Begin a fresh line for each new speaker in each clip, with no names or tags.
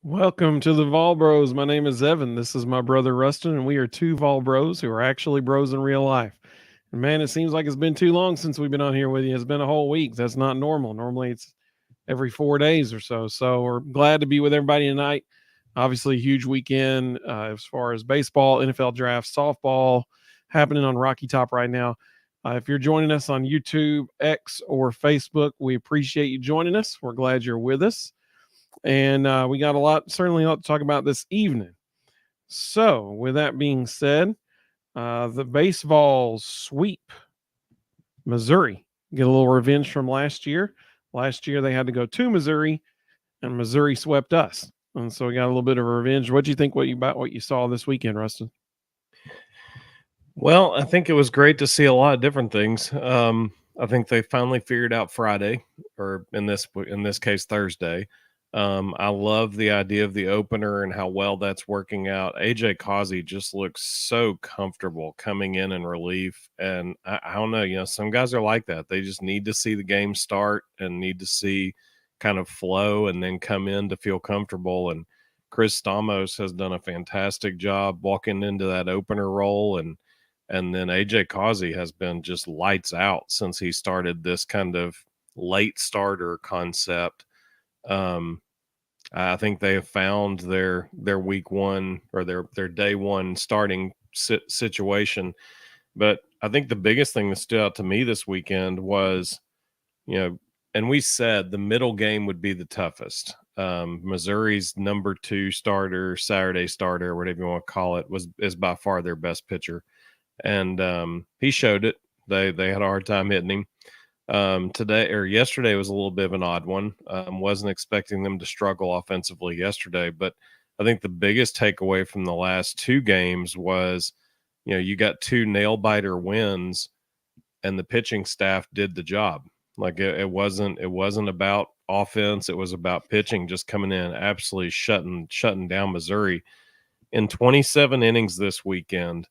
Welcome to the Vol Bros. My name is Evan. This is my brother Rustin, and we are two Vol Bros who are actually bros in real life. And man, it seems like it's been too long since we've been on here with you. It's been a whole week. That's not normal. Normally it's every 4 days or so. So we're glad to be with everybody tonight. Obviously, a huge weekend as far as baseball, NFL draft, softball happening on Rocky Top right now. If you're joining us on YouTube, X, or Facebook, we appreciate you joining us. We're glad you're with us. And we got certainly a lot to talk about this evening. So, with that being said, the BaseVols sweep Missouri, get a little revenge from last year. Last year, they had to go to Missouri, and Missouri swept us. And so we got a little bit of revenge. What do you think about what you saw this weekend, Rustin?
Well, I think it was great to see a lot of different things. I think they finally figured out Friday, or in this case Thursday. I love the idea of the opener and how well that's working out. AJ Causey just looks so comfortable coming in relief, and I don't know. Some guys are like that. They just need to see the game start and need to see kind of flow, and then come in to feel comfortable. And Chris Stamos has done a fantastic job walking into that opener role, and then AJ Causey has been just lights out since he started this kind of late starter concept. I think they have found their week one or their day one starting situation. But I think the biggest thing that stood out to me this weekend was, and we said the middle game would be the toughest. Missouri's number 2 starter, Saturday starter, whatever you want to call it, is by far their best pitcher, and he showed it. They had a hard time hitting him. Yesterday was a little bit of an odd one. Wasn't expecting them to struggle offensively yesterday, but I think the biggest takeaway from the last 2 games was, you got 2 nail biter wins, and the pitching staff did the job. Like it wasn't about offense; it was about pitching, just coming in absolutely shutting down Missouri. In 27 innings this weekend,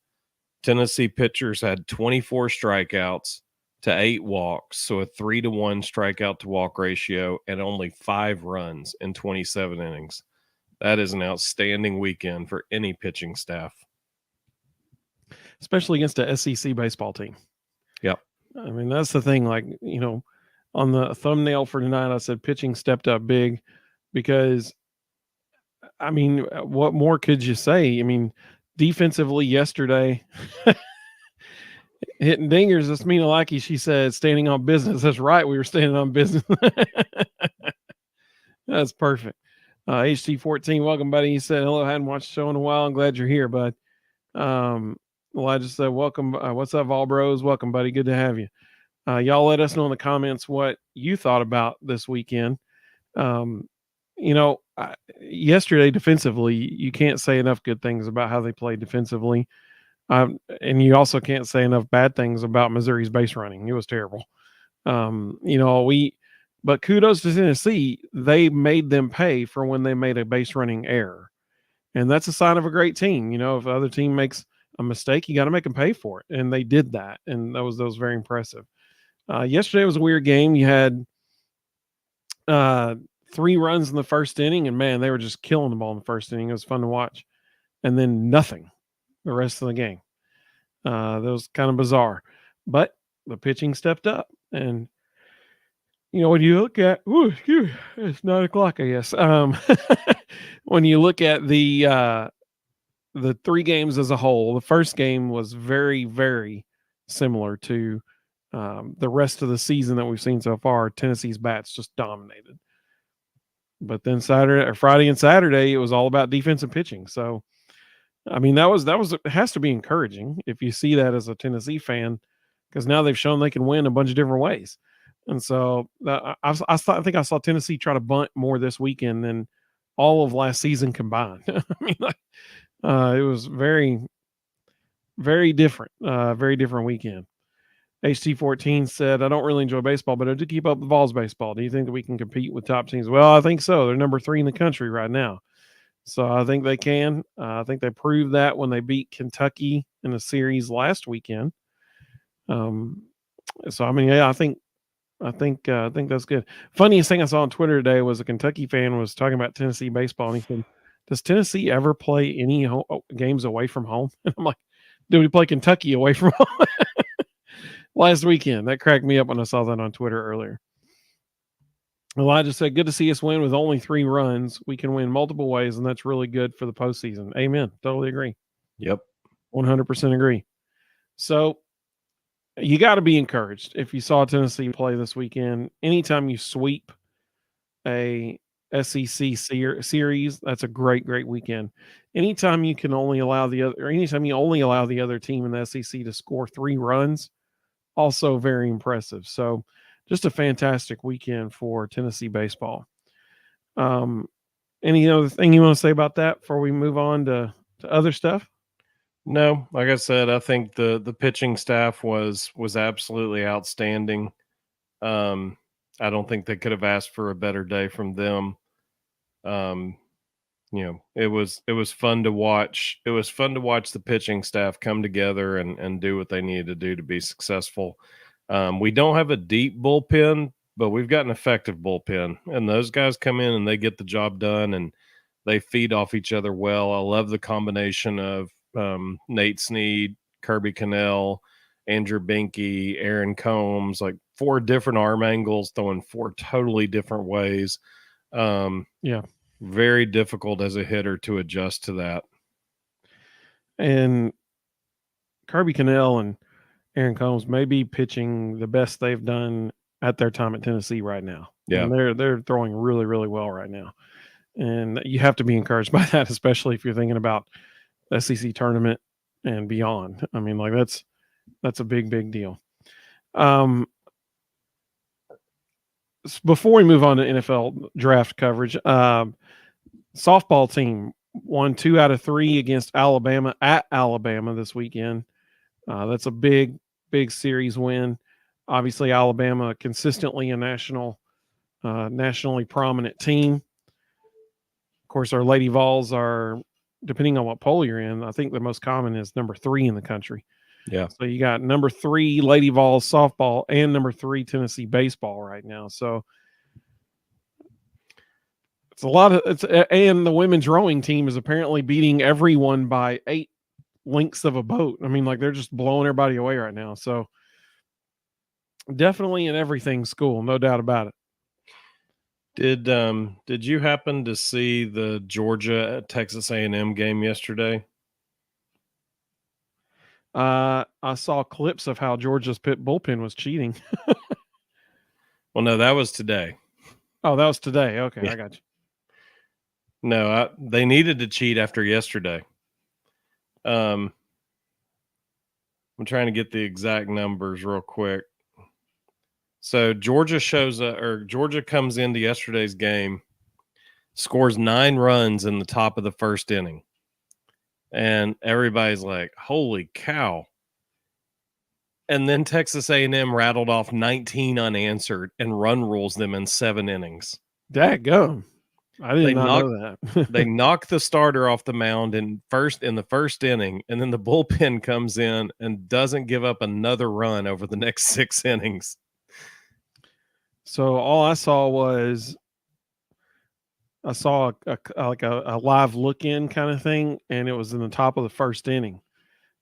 Tennessee pitchers had 24 strikeouts to 8 walks, so a 3-to-1 strikeout to walk ratio, and only 5 runs in 27 innings. That is an outstanding weekend for any pitching staff,
especially against a SEC baseball team.
Yep.
I mean, that's the thing. Like, on the thumbnail for tonight, I said pitching stepped up big because, I mean, what more could you say? I mean, defensively yesterday, hitting dingers. That's Mina Lackey. She said, standing on business. That's right. We were standing on business. That's perfect. HT14, welcome, buddy. He said, hello, hadn't watched the show in a while. I'm glad you're here, bud. Elijah said, welcome. What's up, Vol Bros? Welcome, buddy. Good to have you. Y'all let us know in the comments what you thought about this weekend. Yesterday defensively, you can't say enough good things about how they played defensively. And you also can't say enough bad things about Missouri's base running. It was terrible. But kudos to Tennessee. They made them pay for when they made a base running error. And that's a sign of a great team. If the other team makes a mistake, you got to make them pay for it. And they did that. And that was very impressive. Yesterday was a weird game. You had 3 runs in the first inning, and man, they were just killing the ball in the first inning. It was fun to watch. And then nothing the rest of the game. That was kind of bizarre. But the pitching stepped up. And, when you look at, it's 9 o'clock, I guess. When you look at the 3 games as a whole, the first game was very, very similar to the rest of the season that we've seen so far. Tennessee's bats just dominated. But then Friday and Saturday, it was all about defensive pitching. So, I mean, it has to be encouraging if you see that as a Tennessee fan, because now they've shown they can win a bunch of different ways. And so I think I saw Tennessee try to bunt more this weekend than all of last season combined. I mean, it was very, very different, very different weekend. HT14 said, I don't really enjoy baseball, but I do keep up with Vols baseball. Do you think that we can compete with top teams? Well, I think so. They're number 3 in the country right now. So I think they can. I think they proved that when they beat Kentucky in a series last weekend. So, I mean, yeah, I think I think that's good. Funniest thing I saw on Twitter today was a Kentucky fan was talking about Tennessee baseball, and he said, "Does Tennessee ever play any games away from home?" And I'm like, "Did we play Kentucky away from home last weekend?" That cracked me up when I saw that on Twitter earlier. Elijah said, "Good to see us win with only 3 runs. We can win multiple ways, and that's really good for the postseason." Amen. Totally agree.
Yep.
100% agree. So you got to be encouraged if you saw Tennessee play this weekend. Anytime you sweep a SEC series, that's a great weekend. Anytime you can only allow the other, or anytime you only allow the other team in the SEC to score 3 runs, also very impressive. So, just a fantastic weekend for Tennessee baseball. Any other thing you want to say about that before we move on to other stuff?
No, like I said, I think the pitching staff was absolutely outstanding. I don't think they could have asked for a better day from them. It was fun to watch. It was fun to watch the pitching staff come together and do what they needed to do to be successful. We don't have a deep bullpen, but we've got an effective bullpen, and those guys come in and they get the job done, and they feed off each other well. I love the combination of Nate Snead, Kirby Cannell, Andrew Binky, Aaron Combs, like 4 different arm angles, throwing 4 totally different ways.
Yeah.
Very difficult as a hitter to adjust to that.
And Kirby Cannell and Aaron Combs may be pitching the best they've done at their time at Tennessee right now.
Yeah.
And they're throwing really, really well right now. And you have to be encouraged by that, especially if you're thinking about the SEC tournament and beyond. I mean, like that's a big deal. Before we move on to NFL draft coverage, softball team won 2 out of 3 against Alabama at Alabama this weekend. That's a big series win. Obviously, Alabama consistently a nationally prominent team. Of course, our Lady Vols are, depending on what poll you're in, I think the most common is number 3 in the country.
Yeah.
So you got number 3 Lady Vols softball and number 3 Tennessee baseball right now. So it's a lot of and the women's rowing team is apparently beating everyone by 8 lengths of a boat. I mean, like they're just blowing everybody away right now. So definitely an everything school, no doubt about it.
Did you happen to see the Georgia Texas A&M game yesterday?
I saw clips of how Georgia's pit bullpen was cheating.
Well, no, that was today.
Oh, that was today. Okay, yeah. I got you.
No, they needed to cheat after yesterday. I'm trying to get the exact numbers real quick. So Georgia comes into yesterday's game, scores 9 runs in the top of the first inning. And everybody's like, holy cow. And then Texas A&M rattled off 19 unanswered and run rules them in 7 innings.
Dadgum. I did not know that.
They knocked the starter off the mound in the first inning, and then the bullpen comes in and doesn't give up another run over the next 6 innings.
So all I saw was a live look-in kind of thing, and it was in the top of the first inning.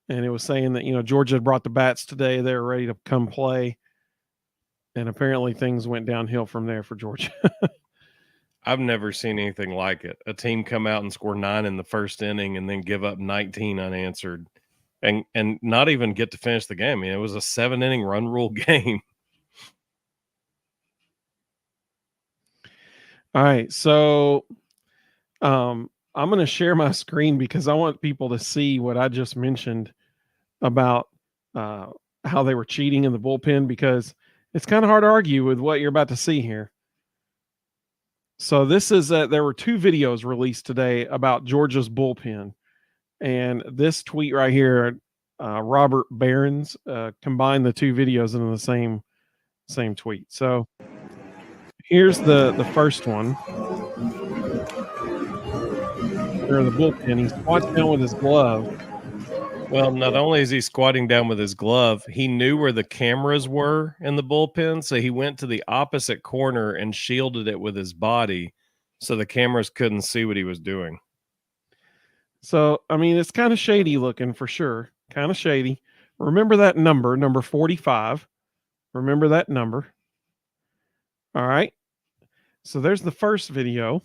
And it was saying that, Georgia had brought the bats today. They were ready to come play. And apparently things went downhill from there for Georgia.
I've never seen anything like it. A team come out and score 9 in the first inning and then give up 19 unanswered and not even get to finish the game. I mean, it was a 7-inning run rule game.
All right. So I'm going to share my screen because I want people to see what I just mentioned about how they were cheating in the bullpen, because it's kind of hard to argue with what you're about to see here. So this is there were 2 videos released today about Georgia's bullpen, and this tweet right here, Robert Barons combined the 2 videos into the same tweet. So here's the first one. Or the bullpen. He squats down with his glove
Well, not only is he squatting down with his glove, he knew where the cameras were in the bullpen, so he went to the opposite corner and shielded it with his body so the cameras couldn't see what he was doing.
So, I mean, it's kind of shady looking for sure. Kind of shady. Remember that number 45. Remember that number. All right. So there's the first video.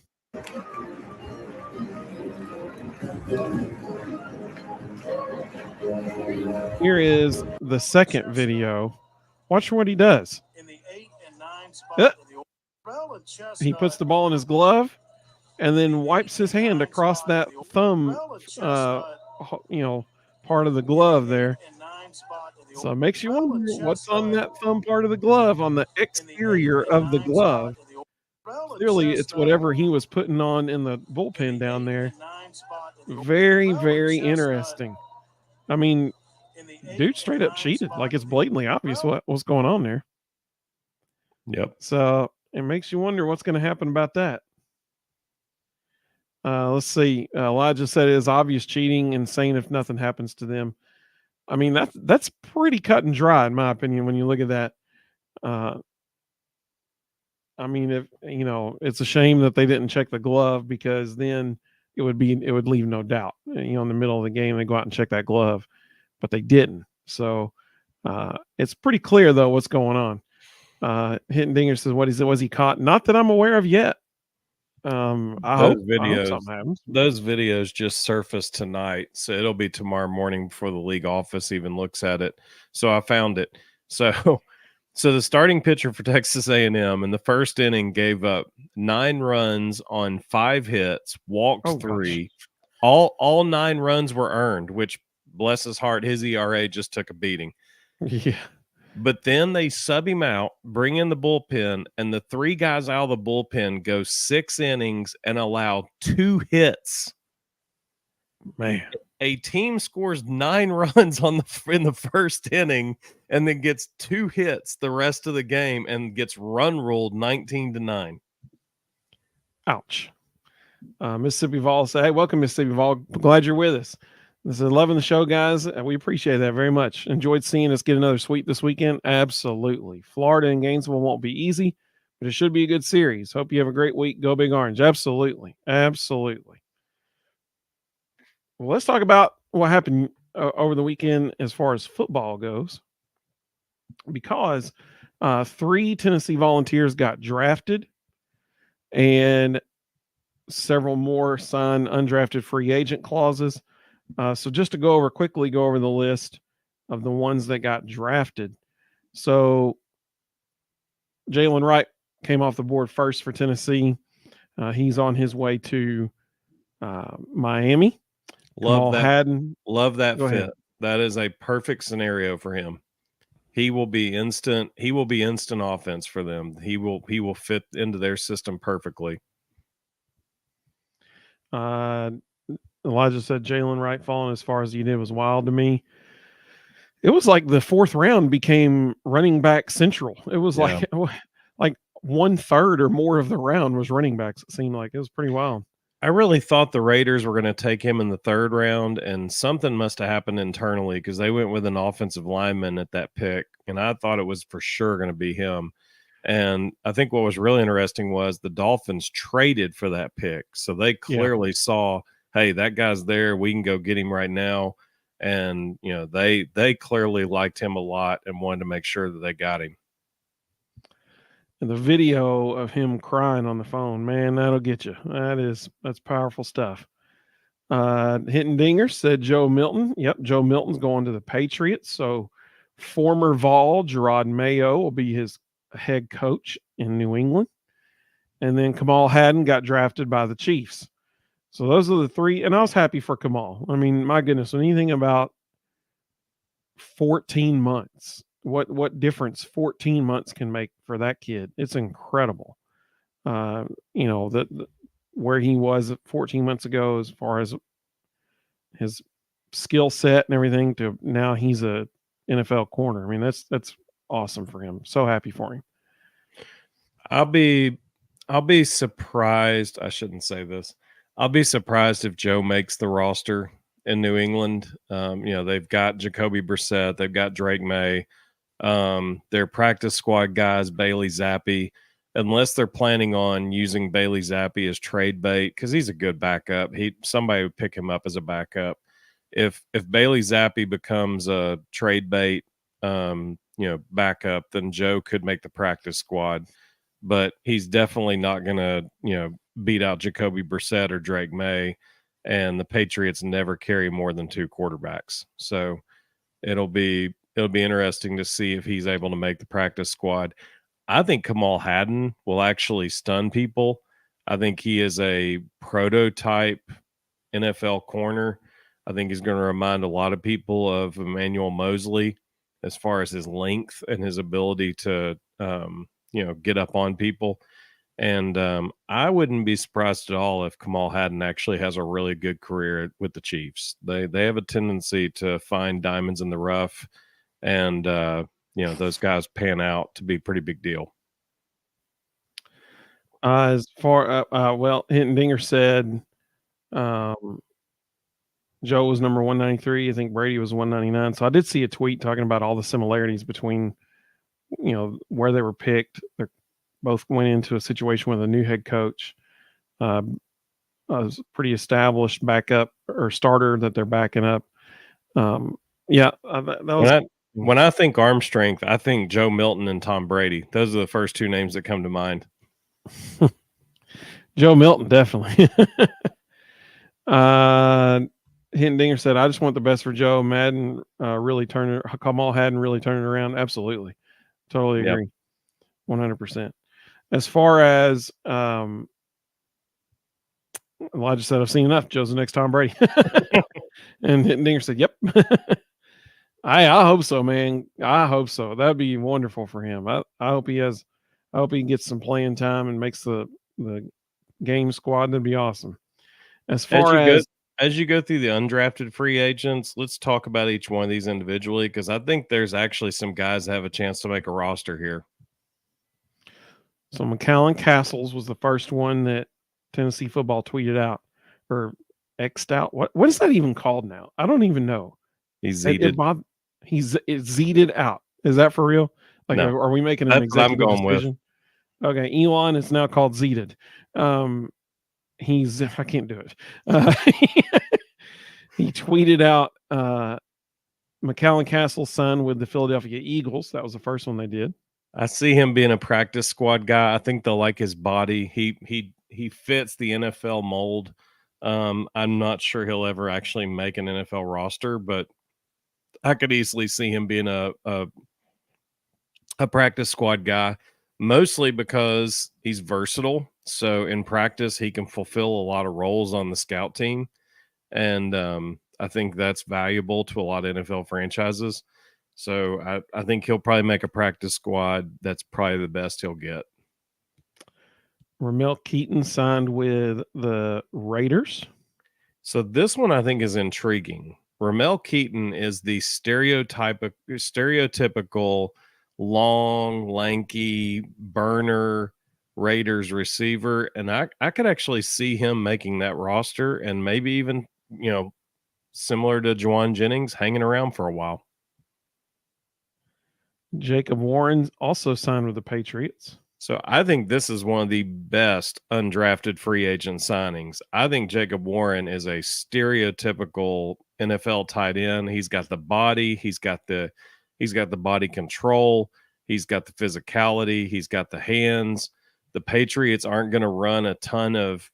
Here is the second video. Watch what he does. He puts the ball in his glove and then wipes his hand across that thumb, part of the glove there. So it makes you wonder what's on that thumb part of the glove, on the exterior of the glove. Clearly, it's whatever he was putting on in the bullpen down there. Very, very interesting. I mean, dude straight up cheated. Like, it's blatantly obvious what's going on there.
Yep.
So it makes you wonder what's going to happen about that. Let's see. Elijah said it is obvious cheating, insane if nothing happens to them. I mean, that's pretty cut and dry, in my opinion, when you look at that. I mean, if it's a shame that they didn't check the glove, because then it would leave no doubt. In the middle of the game, they go out and check that glove, but they didn't. So it's pretty clear though what's going on. Hitting Dinger says, was he caught? Not that I'm aware of yet. I hope something happens.
Those videos just surfaced tonight, so it'll be tomorrow morning before the league office even looks at it. So I found it. So the starting pitcher for Texas A&M in the first inning gave up 9 runs on 5 hits, walked 3. All 9 runs were earned, which, bless his heart, his ERA just took a beating.
Yeah.
But then they sub him out, bring in the bullpen, and the 3 guys out of the bullpen go 6 innings and allow 2 hits.
Man,
a team scores 9 runs in the first inning and then gets 2 hits the rest of the game and gets run ruled 19-9.
Ouch. Mississippi Vols say, hey, welcome, Mississippi Vol. Glad you're with us. This is loving the show, guys. We appreciate that very much. Enjoyed seeing us get another sweep this weekend. Absolutely. Florida and Gainesville won't be easy, but it should be a good series. Hope you have a great week. Go Big Orange. Absolutely. Absolutely. Well, let's talk about what happened over the weekend as far as football goes, because 3 Tennessee Volunteers got drafted and several more signed undrafted free agent clauses. So just to go over the list of the ones that got drafted. So Jalen Wright came off the board first for Tennessee. He's on his way to Miami.
Love that
Go
fit.
ahead.
That is a perfect scenario for him. He will be instant offense for them. He will fit into their system perfectly.
Elijah said Jalen Wright falling as far as he did was wild to me. It was like the 4th round became running back central. It was like 1/3 or more of the round was running backs. It seemed like it was pretty wild.
I really thought the Raiders were going to take him in the 3rd round, and something must have happened internally because they went with an offensive lineman at that pick, and I thought it was for sure going to be him. And I think what was really interesting was the Dolphins traded for that pick. So they clearly saw, hey, that guy's there. We can go get him right now. And, they clearly liked him a lot and wanted to make sure that they got him.
And the video of him crying on the phone, man, that'll get you. That's powerful stuff. Hitting Dinger said Joe Milton. Yep, Joe Milton's going to the Patriots. So former Vol Gerard Mayo will be his head coach in New England. And then Kamal Hadden got drafted by the Chiefs. So those are the 3. And I was happy for Kamal. I mean, my goodness, when you think about 14 months, what difference 14 months can make for that kid. It's incredible. Where he was 14 months ago as far as his skill set and everything to now he's a NFL corner. I mean, that's awesome for him. So happy for him.
I'll be surprised. I shouldn't say this. I'll be surprised if Joe makes the roster in New England. They've got Jacoby Brissett, they've got Drake May, their practice squad guys, Bailey Zappi. Unless they're planning on using Bailey Zappi as trade bait, because he's a good backup. Somebody would pick him up as a backup. If Bailey Zappi becomes a trade bait, backup, then Joe could make the practice squad. But he's definitely not going to, beat out Jacoby Brissett or Drake May. And the Patriots never carry more than 2 quarterbacks. So it'll be interesting to see if he's able to make the practice squad. I think Kamal Hadden will actually stun people. I think he is a prototype NFL corner. I think he's going to remind a lot of people of Emmanuel Mosley as far as his length and his ability to, get up on people. And I wouldn't be surprised at all if Kamal Hadden actually has a really good career with the Chiefs. They have a tendency to find diamonds in the rough, and those guys pan out to be a pretty big deal.
As far Hinton Dinger said Joe was number 193. I think Brady was 199. So I did see a tweet talking about all the similarities between, where they were picked. They both went into a situation with a new head coach, a pretty established backup or starter that they're backing up. That was.
When I think arm strength, I think Joe Milton and Tom Brady. Those are the first 2 names that come to mind.
Joe Milton, definitely. Hinton Dinger said, I just want the best for Joe. Madden Kamal Hadden really turning around. Absolutely. Totally agree. 100%. As far as Elijah said, I've seen enough. Joe's the next Tom Brady. And Hinton Dinger said, yep. I hope so, man. I hope so. That'd be wonderful for him. I hope he gets some playing time and makes the game squad. That'd be awesome. As
you go through the undrafted free agents, let's talk about each one of these individually, because I think there's actually some guys that have a chance to make a roster here.
So McAllen Castles was the first one that Tennessee football tweeted out or X'd out. What is that even called now? I don't even know.
He's Z'd.
He's Z'd out. Is that for real? Like,
no.
Are we making an executive decision?
With.
Okay, Elon is now called Z'd. I can't do it. He tweeted out McAllen Castle's son with the Philadelphia Eagles. That was the first one they did.
I see him being a practice squad guy. I think they'll like his body. He fits the NFL mold. I'm not sure he'll ever actually make an NFL roster, but I could easily see him being a practice squad guy, mostly because he's versatile. So in practice, he can fulfill a lot of roles on the scout team. And I think that's valuable to a lot of NFL franchises. So I think he'll probably make a practice squad. That's probably the best he'll get.
Ramel Keaton signed with the Raiders.
So this one I think is intriguing. Ramel Keaton is the stereotypical long, lanky, burner Raiders receiver. And I could actually see him making that roster and maybe even, similar to Juwan Jennings, hanging around for a while.
Jacob Warren also signed with the Patriots.
So I think this is one of the best undrafted free agent signings. I think Jacob Warren is a stereotypical NFL tight end. He's got the body, he's got the body control, he's got the physicality, he's got the hands. The Patriots aren't going to run a ton of,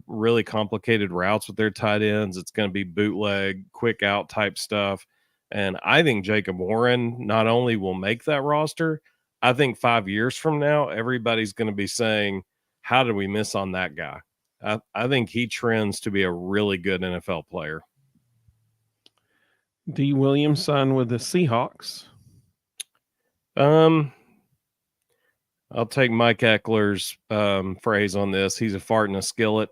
really complicated routes with their tight ends. It's going to be bootleg, quick out type stuff. And I think Jacob Warren not only will make that roster, I think 5 years from now, everybody's going to be saying, how did we miss on that guy? I think he trends to be a really good NFL player.
D. Williams signed with the Seahawks.
I'll take Mike Eckler's phrase on this. He's a fart in a skillet.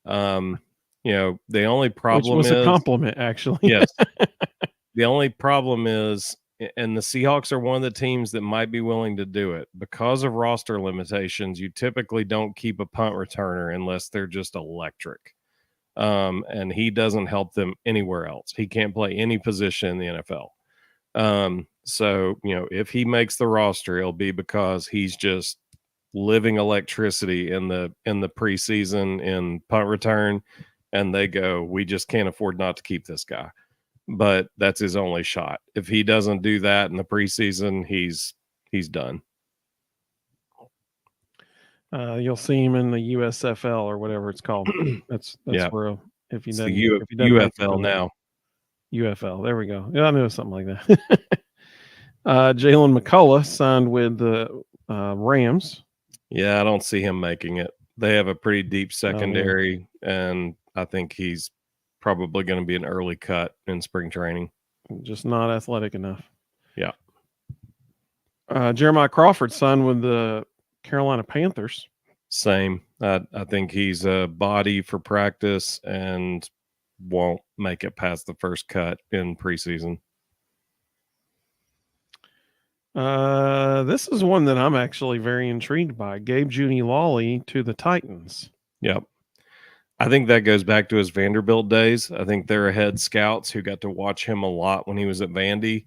The only problem
is a compliment, actually.
Yes. The only problem is, and the Seahawks are one of the teams that might be willing to do it because of roster limitations. You typically don't keep a punt returner unless they're just electric. and he doesn't help them anywhere else. He can't play any position in the NFL. So, if he makes the roster, it'll be because he's just living electricity in the preseason in punt return, and they go, we just can't afford not to keep this guy. But that's his only shot. If he doesn't do that in the preseason, he's done.
You'll see him in the USFL or whatever it's called. That's where if he doesn't
UFL now.
UFL. There we go. Yeah, I knew it was something like that. Jalen McCullough signed with the Rams.
Yeah, I don't see him making it. They have a pretty deep secondary, and I think he's probably going to be an early cut in spring training.
Just not athletic enough.
Yeah.
Jeremiah Crawford signed with the Carolina Panthers.
Same. I think he's a body for practice and won't make it past the first cut in preseason.
This is one that I'm actually very intrigued by. Gabe Jeudy-Lally to the Titans.
Yep. I think that goes back to his Vanderbilt days. I think their head scouts who got to watch him a lot when he was at Vandy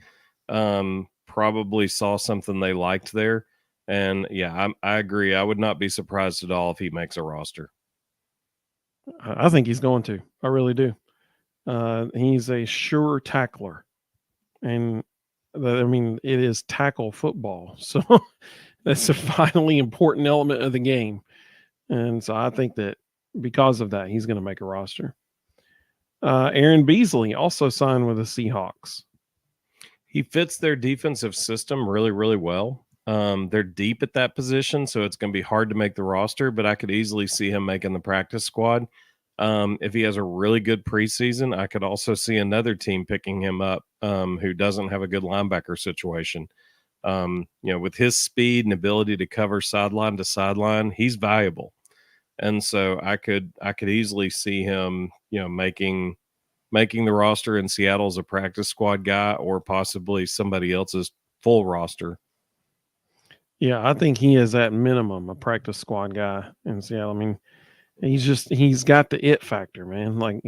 probably saw something they liked there. And yeah, I agree. I would not be surprised at all if he makes a roster.
I think he's going to. I really do. He's a sure tackler. And it is tackle football. So that's a vitally important element of the game. And so I think that because of that, he's going to make a roster. Aaron Beasley also signed with the Seahawks.
He fits their defensive system really, really well. They're deep at that position, so it's going to be hard to make the roster, but I could easily see him making the practice squad. If he has a really good preseason, I could also see another team picking him up who doesn't have a good linebacker situation. With his speed and ability to cover sideline to sideline, he's valuable. And so I could easily see him, making the roster in Seattle as a practice squad guy or possibly somebody else's full roster.
Yeah, I think he is at minimum a practice squad guy in Seattle. I mean, he's got the it factor, man. Like,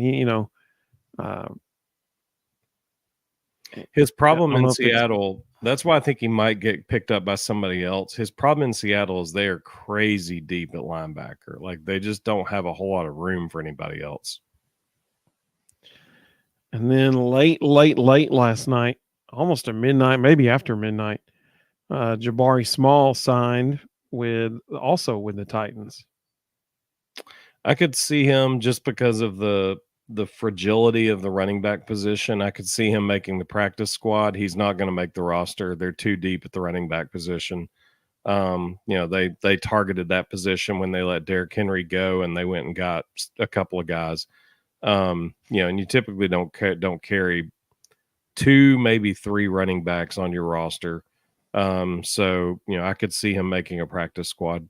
his problem in Seattle, that's why I think he might get picked up by somebody else. His problem in Seattle is they are crazy deep at linebacker. Like, they just don't have a whole lot of room for anybody else.
And then late last night, almost at midnight, maybe after midnight, Jabari Small signed with the Titans.
I could see him just because of the fragility of the running back position. I could see him making the practice squad. He's not going to make the roster. They're too deep at the running back position. They targeted that position when they let Derrick Henry go, and they went and got a couple of guys. And you typically don't carry 2, maybe 3 running backs on your roster. So I could see him making a practice squad.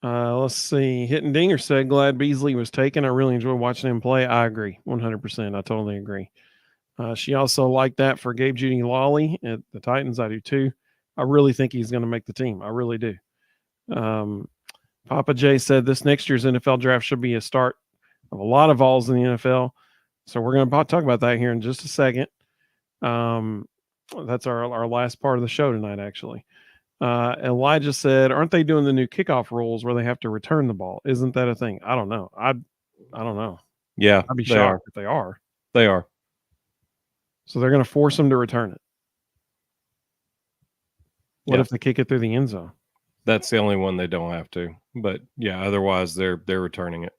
Let's see. Hitting Dinger said, glad Beasley was taken. I really enjoyed watching him play. I agree. 100%. I totally agree. She also liked that for Gabe Jeudy-Lally at the Titans. I do too. I really think he's going to make the team. I really do. Papa J said this next year's NFL draft should be a start of a lot of Vols in the NFL. So we're going to talk about that here in just a second. That's our last part of the show tonight, actually. Elijah said, aren't they doing the new kickoff rules where they have to return the ball? Isn't that a thing? I don't know. I don't know.
Yeah,
I'd be shocked if they are.
They are.
So they're going to force them to return it. What if they kick it through the end zone?
That's the only one they don't have to. But yeah, otherwise they're returning it.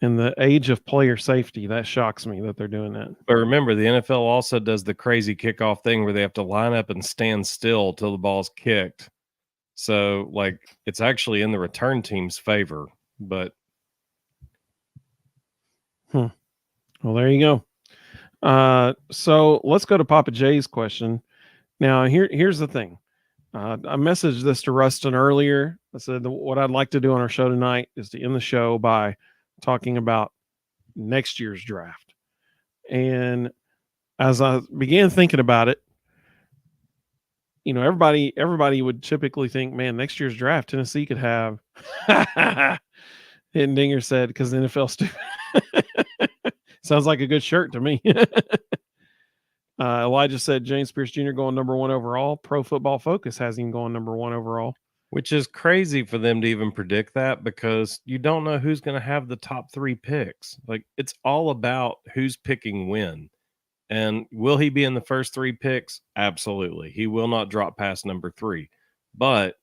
In the age of player safety, that shocks me that they're doing that.
But remember, the NFL also does the crazy kickoff thing where they have to line up and stand still till the ball's kicked. So, it's actually in the return team's favor. But
well, there you go. So let's go to Papa J's question. Now, here's the thing. I messaged this to Rustin earlier. I said what I'd like to do on our show tonight is to end the show by talking about next year's draft. And as I began thinking about it, everybody would typically think, man, next year's draft, Tennessee could have. Hidden Dinger said, because the NFL stupid. Sounds like a good shirt to me. Elijah said James Pierce Jr. going number 1 overall. Pro Football Focus has him going number 1 overall.
Which is crazy for them to even predict that, because you don't know who's going to have the top 3 picks. Like, it's all about who's picking when. And will he be in the first 3 picks? Absolutely. He will not drop past number 3. But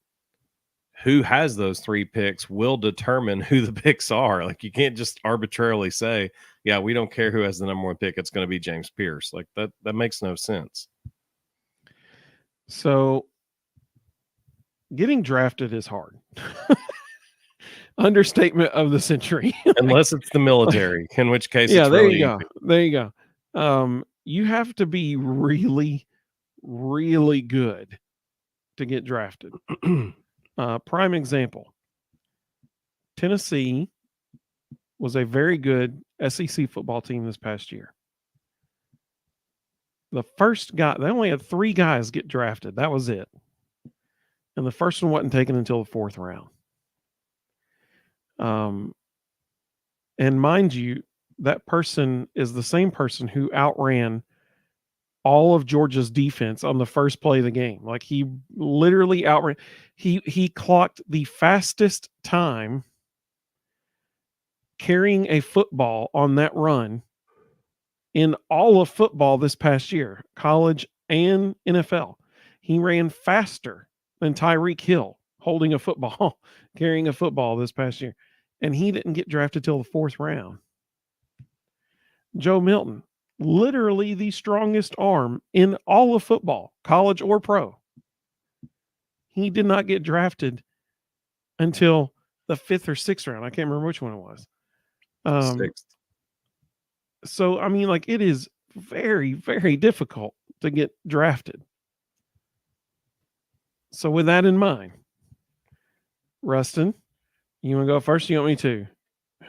who has those 3 picks will determine who the picks are. Like, you can't just arbitrarily say, yeah, we don't care who has the number 1 pick. It's going to be James Pierce. Like, that makes no sense.
So getting drafted is hard. Understatement of the century.
Unless it's the military, in which case
yeah,
it's
there
really
you go.
easy.
There you go. You have to be really, really good to get drafted. Prime example. Tennessee was a very good SEC football team this past year. The first guy, they only had 3 guys get drafted. That was it. And the first one wasn't taken until the 4th round. And mind you, that person is the same person who outran all of Georgia's defense on the first play of the game. Like, he literally outran. He clocked the fastest time carrying a football on that run in all of football this past year, college and NFL. He ran faster than Tyreek Hill holding a football, carrying a football this past year. And he didn't get drafted till the 4th round. Joe Milton, literally the strongest arm in all of football, college or pro. He did not get drafted until the 5th or 6th round. I can't remember which one it was.
6th.
So, I mean, like, it is very, very difficult to get drafted. So with that in mind, Rustin, you want to go first? You want me to?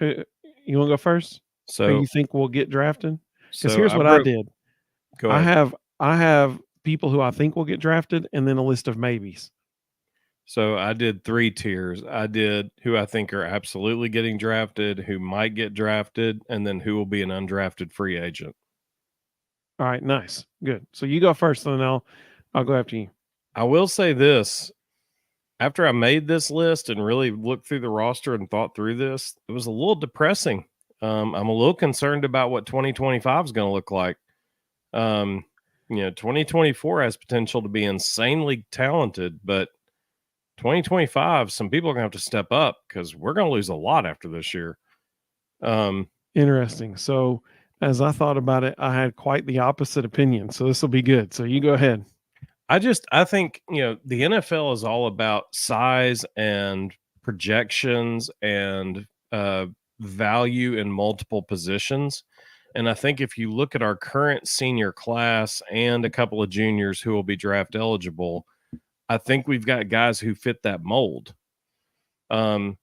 You want to go first?
So
who you think will get drafted? Because
so
here's what I did.
Go ahead.
I have people who I think will get drafted, and then a list of maybes.
So I did 3 tiers. I did who I think are absolutely getting drafted, who might get drafted, and then who will be an undrafted free agent.
All right, nice. Good. So you go first, and then I'll go after you.
I will say this. After I made this list and really looked through the roster and thought through this, it was a little depressing. I'm a little concerned about what 2025 is going to look like. 2024 has potential to be insanely talented, but 2025, some people are going to have to step up because we're going to lose a lot after this year.
Interesting. So as I thought about it, I had quite the opposite opinion. So this will be good. So you go ahead.
I think, the NFL is all about size and projections and value in multiple positions. And I think if you look at our current senior class and a couple of juniors who will be draft eligible, I think we've got guys who fit that mold. I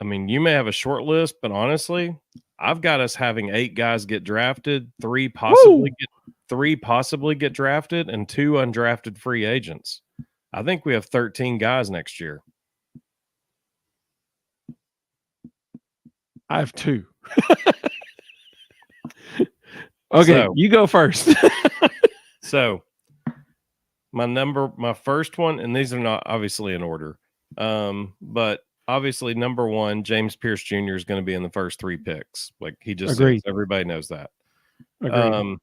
mean, you may have a short list, but honestly, I've got us having 8 guys get drafted, 3 possibly get drafted, and 2 undrafted free agents. I think we have 13 guys next year.
I have 2. Okay, you go first.
So my first one, and these are not obviously in order, but obviously number 1, James Pierce Jr. is going to be in the first 3 picks. Like he just says, everybody knows that. The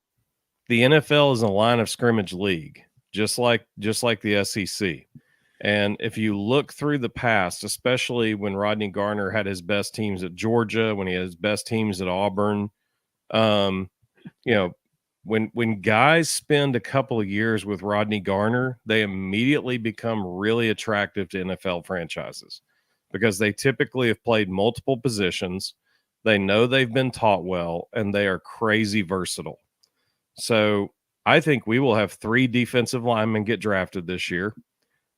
NFL is a line of scrimmage league, just like the SEC. And if you look through the past, especially when Rodney Garner had his best teams at Georgia, when he had his best teams at Auburn, when guys spend a couple of years with Rodney Garner, they immediately become really attractive to NFL franchises because they typically have played multiple positions. They know they've been taught well, and they are crazy versatile. So I think we will have 3 defensive linemen get drafted this year.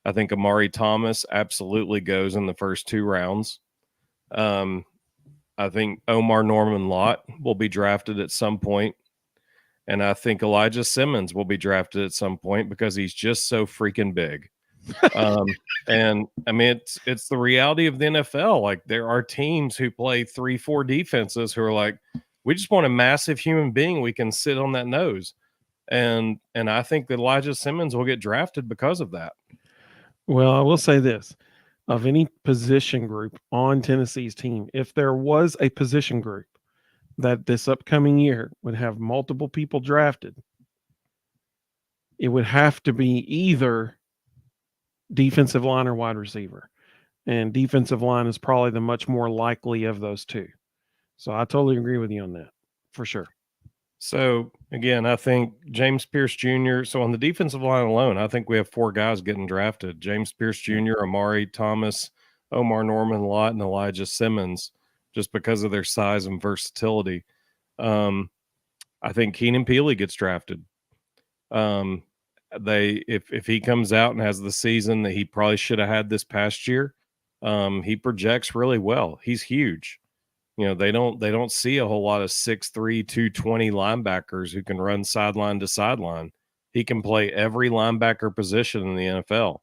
I think Amari Thomas absolutely goes in the first 2 rounds. I think Omar Norman Lott will be drafted at some point. And I think Elijah Simmons will be drafted at some point because he's just so freaking big. And I mean, it's the reality of the NFL. Like, there are teams who play 3-4 defenses who are like, we just want a massive human being we can sit on that nose. And I think that Elijah Simmons will get drafted because of that.
Well, I will say this. Of any position group on Tennessee's team, if there was a position group that this upcoming year would have multiple people drafted, it would have to be either defensive line or wide receiver. And defensive line is probably the much more likely of those two. So I totally agree with you on that, for sure.
So again, I think James Pierce Jr. So on the defensive line alone, I think we have 4 guys getting drafted: James Pierce Jr., Amari Thomas, Omar Norman Lott, and Elijah Simmons, just because of their size and versatility. I think Keenan Peely gets drafted. If he comes out and has the season that he probably should have had this past year, he projects really well. He's huge. They don't see a whole lot of 6'3", 220 linebackers who can run sideline to sideline. He can play every linebacker position in the NFL.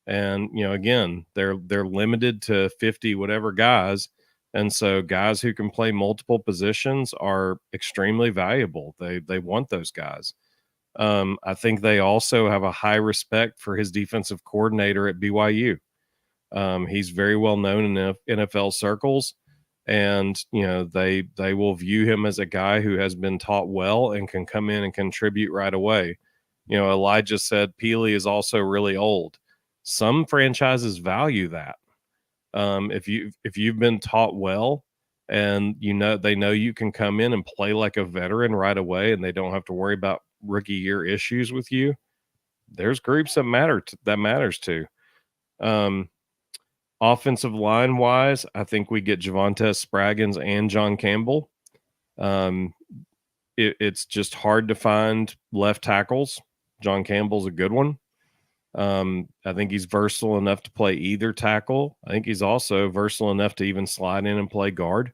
And, again, they're limited to 50 whatever guys. And so guys who can play multiple positions are extremely valuable. They want those guys. I think they also have a high respect for his defensive coordinator at BYU. He's very well known in NFL circles. And, they will view him as a guy who has been taught well and can come in and contribute right away. Elijah said Peely is also really old. Some franchises value that. If you've been taught well and they know you can come in and play like a veteran right away and they don't have to worry about rookie year issues with you, there's groups that matters to. Offensive line wise, I think we get Javonte Spraggins and John Campbell. It's just hard to find left tackles. John Campbell's a good one. I think he's versatile enough to play either tackle. I think he's also versatile enough to even slide in and play guard.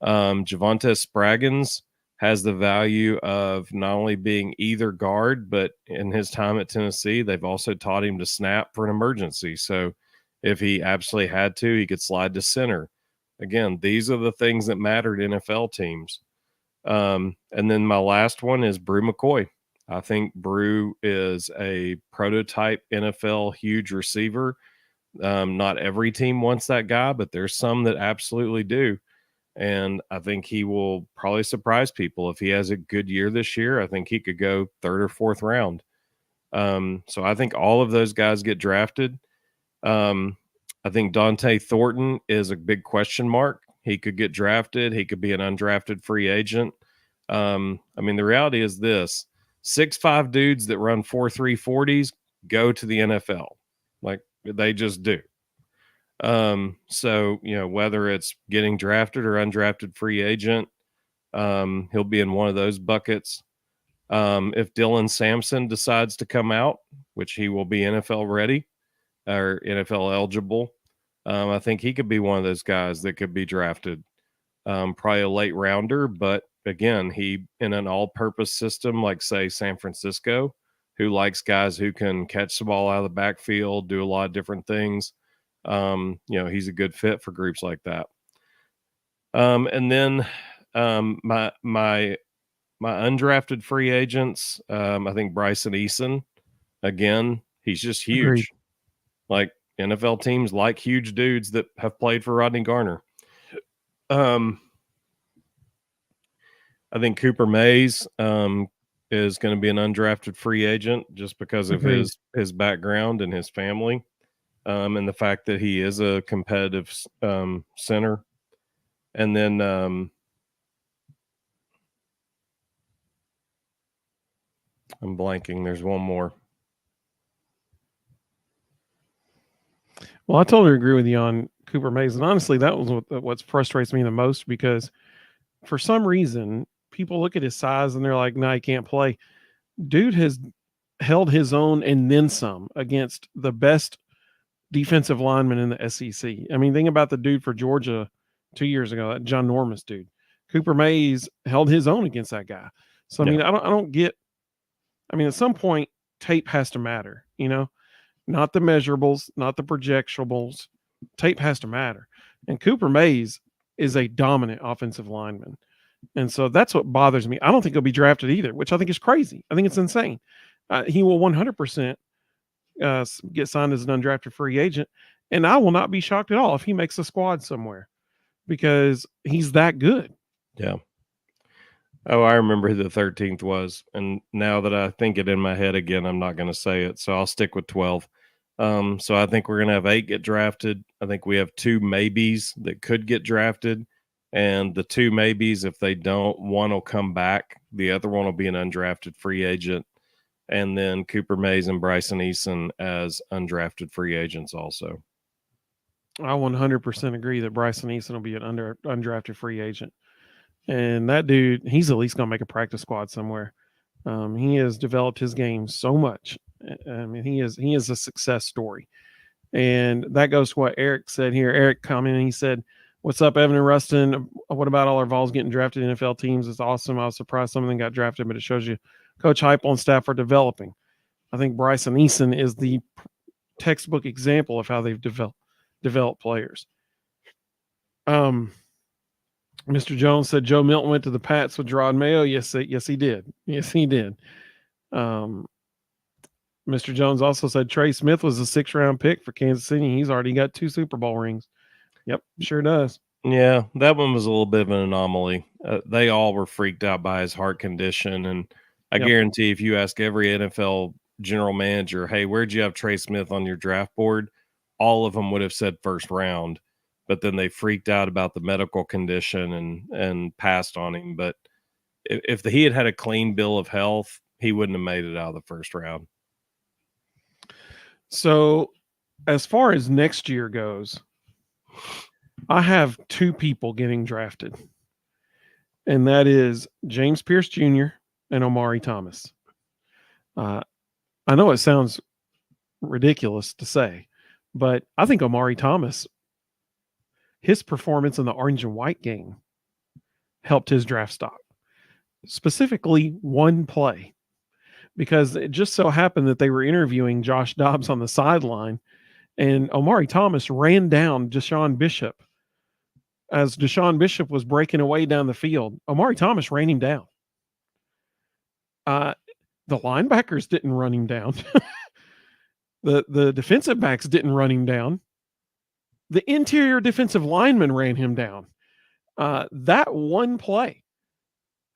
Javonte Spraggins has the value of not only being either guard, but in his time at Tennessee, they've also taught him to snap for an emergency. So if he absolutely had to, he could slide to center. Again, these are the things that matter to NFL teams. And then my last one is Brew McCoy. I think Brew is a prototype NFL huge receiver. Not every team wants that guy, but there's some that absolutely do. And I think he will probably surprise people. If he has a good year this year, I think he could go 3rd or 4th round. So I think all of those guys get drafted. I think Dante Thornton is a big question mark. He could get drafted. He could be an undrafted free agent. I mean, the reality is this: 6'5" dudes that run 4.3 40s go to the NFL. Like, they just do. So, whether it's getting drafted or undrafted free agent, he'll be in one of those buckets. If Dylan Sampson decides to come out, which he will be NFL ready or NFL eligible, I think he could be one of those guys that could be drafted. Probably a late rounder, but again, he in an all-purpose system like, say, San Francisco, who likes guys who can catch the ball out of the backfield, do a lot of different things. He's a good fit for groups like that. And then my undrafted free agents, I think Bryson Eason, again, he's just huge.
Agreed.
Like, NFL teams like huge dudes that have played for Rodney Garner. I think Cooper Mays is going to be an undrafted free agent just because of his background and his family, and the fact that he is a competitive center. And then I'm blanking. There's one more.
Well, I totally agree with you on Cooper Mays. And honestly, that was what frustrates me the most, because for some reason, people look at his size and they're like, no, he can't play. Dude has held his own and then some against the best defensive lineman in the SEC. I mean, think about the dude for Georgia 2 years ago, that John Normus dude. Cooper Mays held his own against that guy. So I mean, I don't get. I mean, at some point, tape has to matter. Not the measurables, not the projectables. Tape has to matter. And Cooper Mays is a dominant offensive lineman. And so that's what bothers me. I don't think he'll be drafted either, which I think is crazy. I think it's insane. He will 100% get signed as an undrafted free agent. And I will not be shocked at all if he makes a squad somewhere because he's that good.
Yeah. Oh, I remember who the 13th was. And now that I think it in my head again, I'm not going to say it. So I'll stick with 12. So I think we're going to have 8 get drafted. I think we have 2 maybes that could get drafted. And the 2 maybes, if they don't, one will come back. The other one will be an undrafted free agent. And then Cooper Mays and Bryson Eason as undrafted free agents also.
I 100% agree that Bryson Eason will be an undrafted free agent. And that dude, he's at least going to make a practice squad somewhere. He has developed his game so much. I mean, he is a success story. And that goes to what Eric said here. Eric commented, he said, "What's up, Evan and Rustin? What about all our Vols getting drafted NFL teams? It's awesome. I was surprised some of them got drafted, but it shows you Coach Heupel and staff are developing." I think Bryson Eason is the textbook example of how they've developed players. Mr. Jones said Joe Milton went to the Pats with Gerard Mayo. Yes, he did. Yes, he did. Mr. Jones also said Trey Smith was a 6th-round pick for Kansas City. He's already got 2 Super Bowl rings. Yep, sure does.
Yeah, that one was a little bit of an anomaly. They all were freaked out by his heart condition. And I guarantee if you ask every NFL general manager, hey, where'd you have Trey Smith on your draft board? All of them would have said 1st round. But then they freaked out about the medical condition and passed on him. But if he had a clean bill of health, he wouldn't have made it out of the 1st round.
So as far as next year goes, I have 2 people getting drafted. And that is James Pierce Jr. and Omari Thomas. I know it sounds ridiculous to say, but I think Omari Thomas, his performance in the orange and white game helped his draft stock. Specifically, one play, because it just so happened that they were interviewing Josh Dobbs on the sideline, and Omari Thomas ran down Deshaun Bishop. As Deshaun Bishop was breaking away down the field, Omari Thomas ran him down. The linebackers didn't run him down. The defensive backs didn't run him down. The interior defensive lineman ran him down. That one play,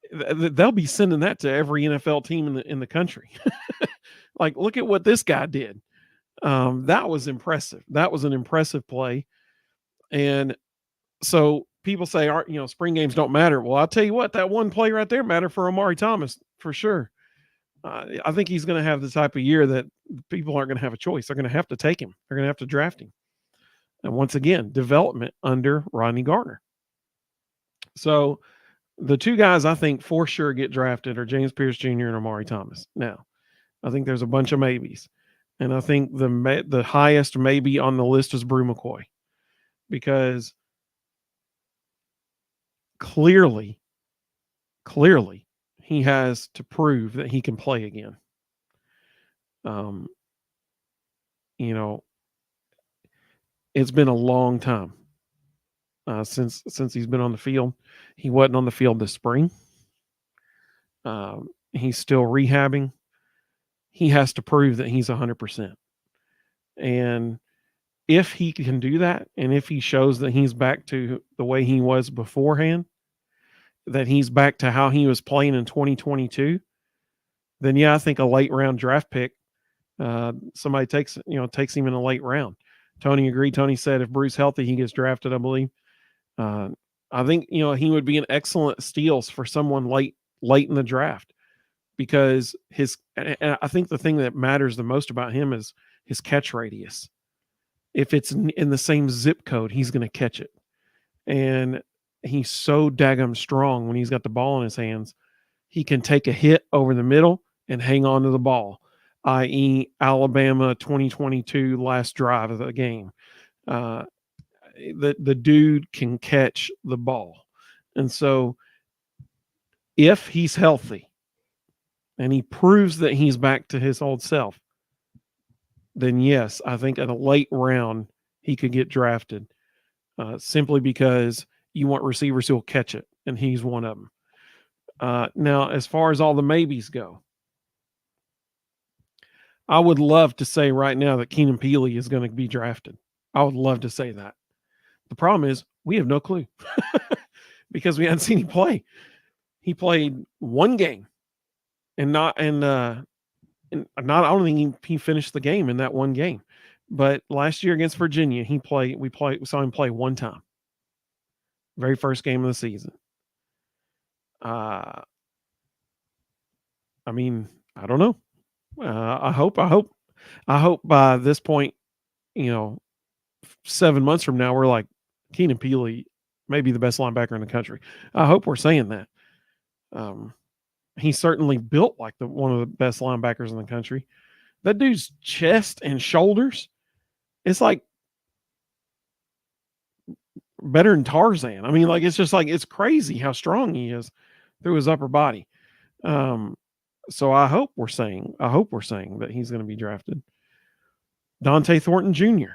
they'll be sending that to every NFL team in the country. Like, look at what this guy did. That was impressive. That was an impressive play. And so people say, spring games don't matter. Well, I'll tell you what, that one play right there mattered for Omari Thomas for sure. I think he's going to have the type of year that people aren't going to have a choice. They're going to have to take him. They're going to have to draft him. And once again, development under Rodney Garner. So the 2 guys I think for sure get drafted are James Pierce Jr. and Omari Thomas. Now, I think there's a bunch of maybes. And I think the highest maybe on the list is Brew McCoy. Because clearly, he has to prove that he can play again. It's been a long time since he's been on the field. He wasn't on the field this spring. He's still rehabbing. He has to prove that he's 100%. And if he can do that, and if he shows that he's back to the way he was beforehand, that he's back to how he was playing in 2022, then yeah, I think a late round draft pick, somebody takes him in a late round. Tony agreed. Tony said if Bruce healthy, he gets drafted, I believe. I think, he would be an excellent steal for someone late in the draft, because I think the thing that matters the most about him is his catch radius. If it's in the same zip code, he's going to catch it. And he's so daggum strong when he's got the ball in his hands. He can take a hit over the middle and hang on to the ball, i.e. Alabama 2022 last drive of the game. The dude can catch the ball. And so if he's healthy, and he proves that he's back to his old self, then yes, I think at a late round he could get drafted, simply because you want receivers who will catch it, and he's one of them. Now, as far as all the maybes go, I would love to say right now that Keenan Peely is going to be drafted. I would love to say that. The problem is we have no clue because we hadn't seen him play. He played one game, and not I don't think he finished the game in that one game. But last year against Virginia, we saw him play one time. Very first game of the season. I mean, I don't know. I hope by this point, 7 months from now, we're like, Keenan Peely may be the best linebacker in the country. I hope we're saying that. He's certainly built like one of the best linebackers in the country. That dude's chest and shoulders, it's like better than Tarzan. I mean, like, it's just like, it's crazy how strong he is through his upper body. So I hope we're saying that he's going to be drafted. Dante Thornton Jr.,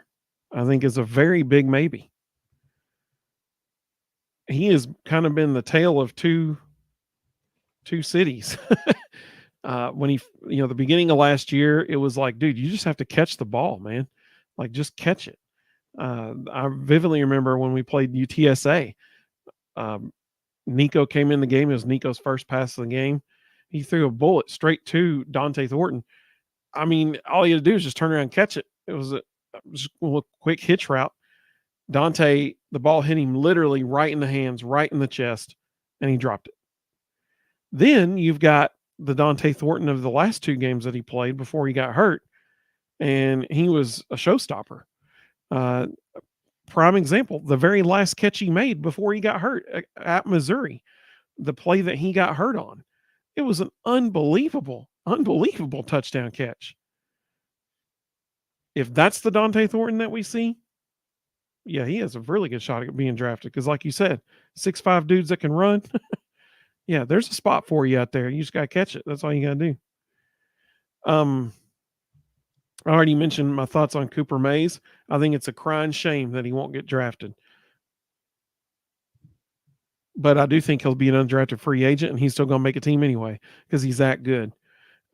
I think, is a very big maybe. He has kind of been the tale of two cities. When the beginning of last year, it was like, dude, you just have to catch the ball, man. Like, just catch it. I vividly remember when we played UTSA, Nico came in the game. It was Nico's first pass of the game. He threw a bullet straight to Dante Thornton. I mean, all he had to do is just turn around and catch it. It was a quick hitch route. Dante, the ball hit him literally right in the hands, right in the chest, and he dropped it. Then you've got the Dante Thornton of the last two games that he played before he got hurt, and he was a showstopper. Prime example, the very last catch he made before he got hurt at Missouri, the play that he got hurt on, it was an unbelievable touchdown catch. If that's the Dante Thornton that we see, yeah, he has a really good shot at being drafted. Because, like you said, 6'5" dudes that can run. Yeah, there's a spot for you out there. You just got to catch it. That's all you got to do. I already mentioned my thoughts on Cooper Mays. I think it's a crying shame that he won't get drafted. But I do think he'll be an undrafted free agent, and he's still going to make a team anyway because he's that good.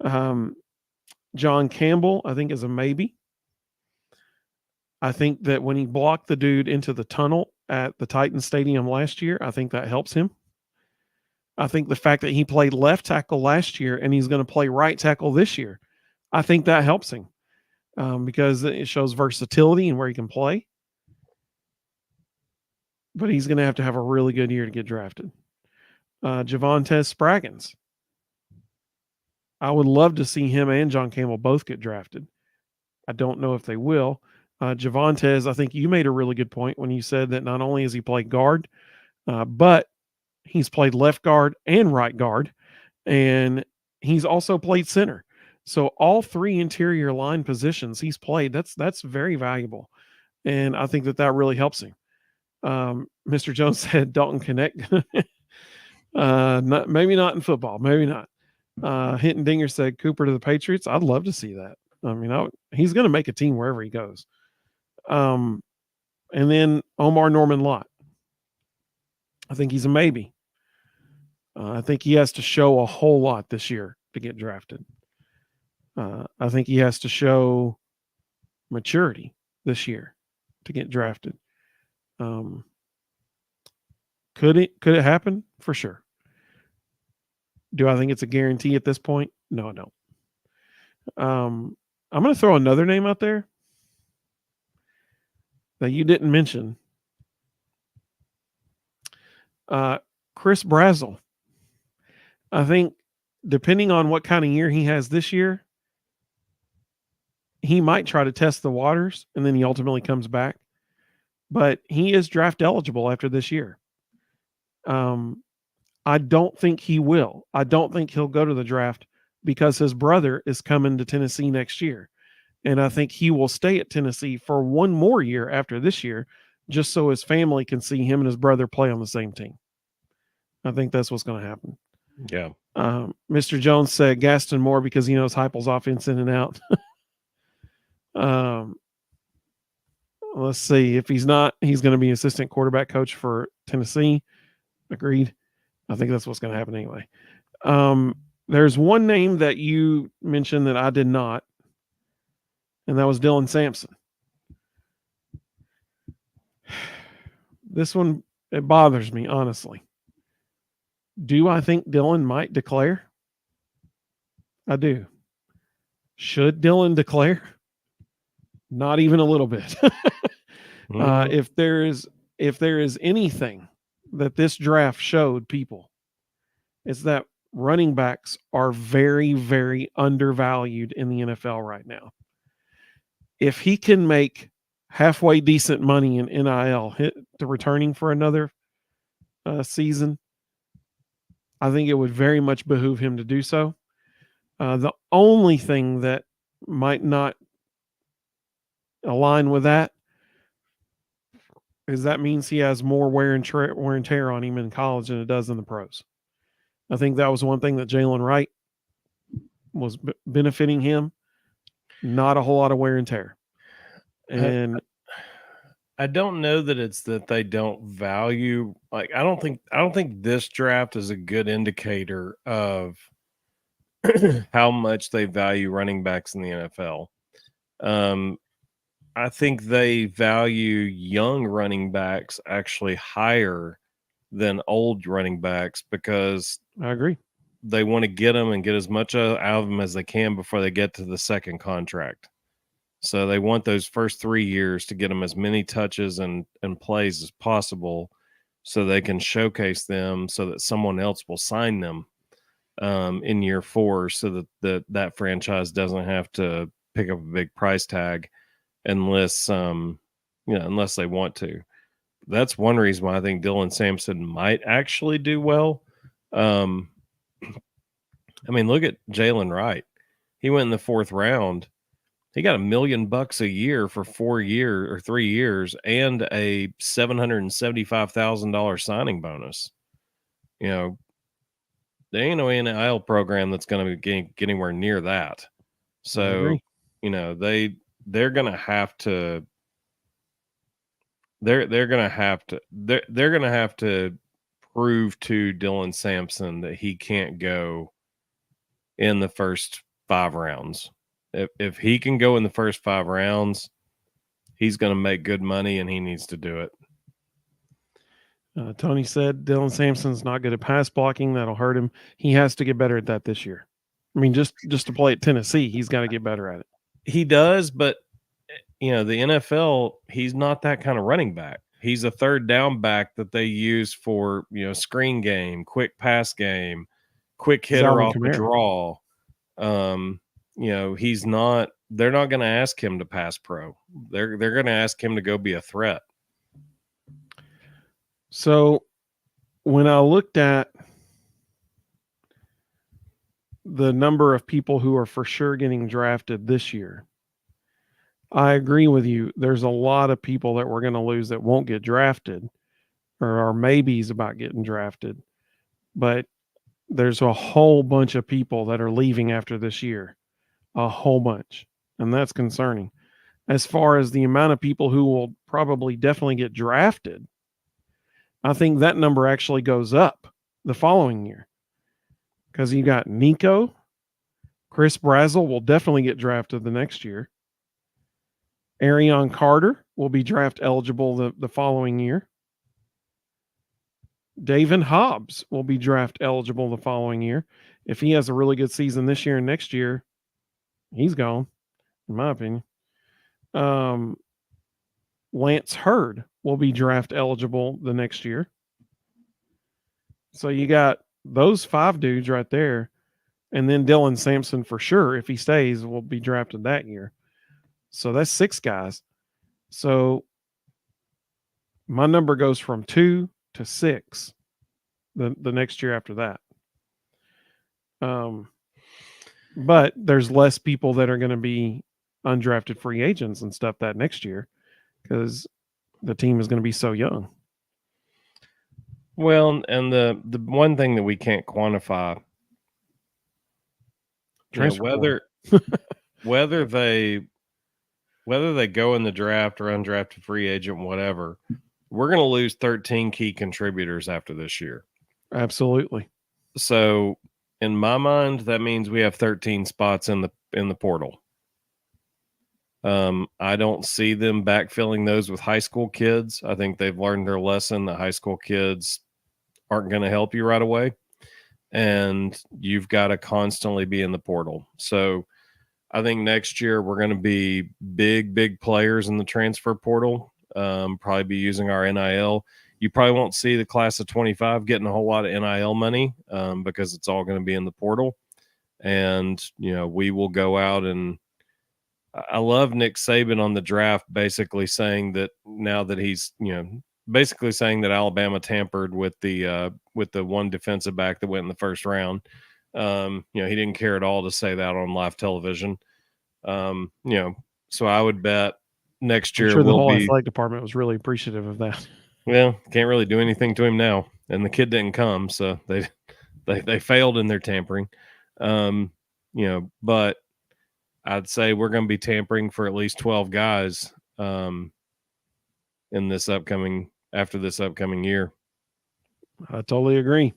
John Campbell, I think, is a maybe. I think that when he blocked the dude into the tunnel at the Titan Stadium last year, I think that helps him. I think the fact that he played left tackle last year and he's going to play right tackle this year, I think that helps him because it shows versatility and where he can play. But he's going to have a really good year to get drafted. Javonte Spraggins. I would love to see him and John Campbell both get drafted. I don't know if they will. Javonte, I think you made a really good point when you said that not only has he played guard, but he's played left guard and right guard, and he's also played center. So all three interior line positions he's played. That's very valuable, and I think that really helps him. Mr. Jones said Dalton Connect. Maybe not in football. Maybe not. Hinton Dinger said Cooper to the Patriots. I'd love to see that. I mean, he's going to make a team wherever he goes. And then Omar Norman Lott. I think he's a maybe. I think he has to show a whole lot this year to get drafted. I think he has to show maturity this year to get drafted. Could it happen? For sure. Do I think it's a guarantee at this point? No, I don't. I'm going to throw another name out there that you didn't mention. Chris Brazzell. I think depending on what kind of year he has this year, he might try to test the waters and then he ultimately comes back. But he is draft eligible after this year. I don't think he will. I don't think he'll go to the draft because his brother is coming to Tennessee next year. And I think he will stay at Tennessee for one more year after this year, just so his family can see him and his brother play on the same team. I think that's what's going to happen.
Yeah.
Mr. Jones said Gaston Moore because he knows Heupel's offense in and out. Let's see. If he's not, he's going to be assistant quarterback coach for Tennessee. Agreed. I think that's what's going to happen anyway. There's one name that you mentioned that I did not, and that was Dylan Sampson. This one, it bothers me, honestly. Do I think Dylan might declare? I do. Should Dylan declare? Not even a little bit. If there is anything that this draft showed people, it's that running backs are very, very undervalued in the NFL right now. If he can make halfway decent money in NIL hit to returning for another season, I think it would very much behoove him to do so. The only thing that might not align with that is that means he has more wear and tear on him in college than it does in the pros. I think that was one thing that Jalen Wright was benefiting him. Not a whole lot of wear and tear. And
I don't know that it's that they don't value. Like I don't think this draft is a good indicator of how much they value running backs in the NFL. I think they value young running backs actually higher than old running backs because
I agree.
They want to get them and get as much out of them as they can before they get to the second contract. So they want those first 3 years to get them as many touches and plays as possible so they can showcase them so that someone else will sign them in year 4 so that franchise doesn't have to pick up a big price tag unless unless they want to. That's one reason why I think Dylan Sampson might actually do well. I mean, look at Jalen Wright. He went in the 4th round. He got $1 million a year for 3 years and a $775,000 signing bonus. You know, there ain't no NIL program that's going to get anywhere near that. So, you know, they're going to have to they're going to have to prove to Dylan Sampson that he can't go in the first 5 rounds. If he can go in the first 5 rounds, he's going to make good money and he needs to do it.
Tony said Dylan Sampson's not good at pass blocking. That'll hurt him. He has to get better at that this year. I mean, just to play at Tennessee, he's got to get better at it.
He does, but you know, the NFL, he's not that kind of running back. He's a third down back that they use for, you know, screen game, quick pass game, quick hitter off the draw. You know, he's not. They're not going to ask him to pass pro. They're going to ask him to go be a threat.
So, when I looked at the number of people who are for sure getting drafted this year, I agree with you. There's a lot of people that we're going to lose that won't get drafted or are maybes about getting drafted. But there's a whole bunch of people that are leaving after this year. A whole bunch. And that's concerning. As far as the amount of people who will probably definitely get drafted, I think that number actually goes up the following year. Because you got Nico, Chris Brazzell will definitely get drafted the next year. Arion Carter will be draft eligible the following year. David Hobbs will be draft eligible the following year. If he has a really good season this year and next year, he's gone, in my opinion. Lance Hurd will be draft eligible the next year. So you got those 5 dudes right there. And then Dylan Sampson for sure, if he stays, will be drafted that year. So that's 6 guys. So my number goes from 2 to 6 the next year after that. But there's less people that are going to be undrafted free agents and stuff that next year because the team is going to be so young.
Well, and the one thing that we can't quantify
Transfer portal.
whether they go in the draft or undrafted free agent, whatever, we're going to lose 13 key contributors after this year.
Absolutely.
So in my mind, that means we have 13 spots in the portal. I don't see them backfilling those with high school kids. I think they've learned their lesson that high school kids aren't going to help you right away, and you've got to constantly be in the portal. So I think next year we're going to be big players in the transfer portal. Probably be using our NIL. You probably won't see the class of 25 getting a whole lot of NIL money because it's all going to be in the portal. And, we will go out, and I love Nick Saban on the draft basically saying that now that he's, basically saying that Alabama tampered with the one defensive back that went in the first round. He didn't care at all to say that on live television. So I would bet next year
I'm sure the
will
whole
be.
athletic department was really appreciative of that.
Well, can't really do anything to him now, and the kid didn't come, so they failed in their tampering. But I'd say we're going to be tampering for at least 12 guys in after this upcoming year.
I totally agree.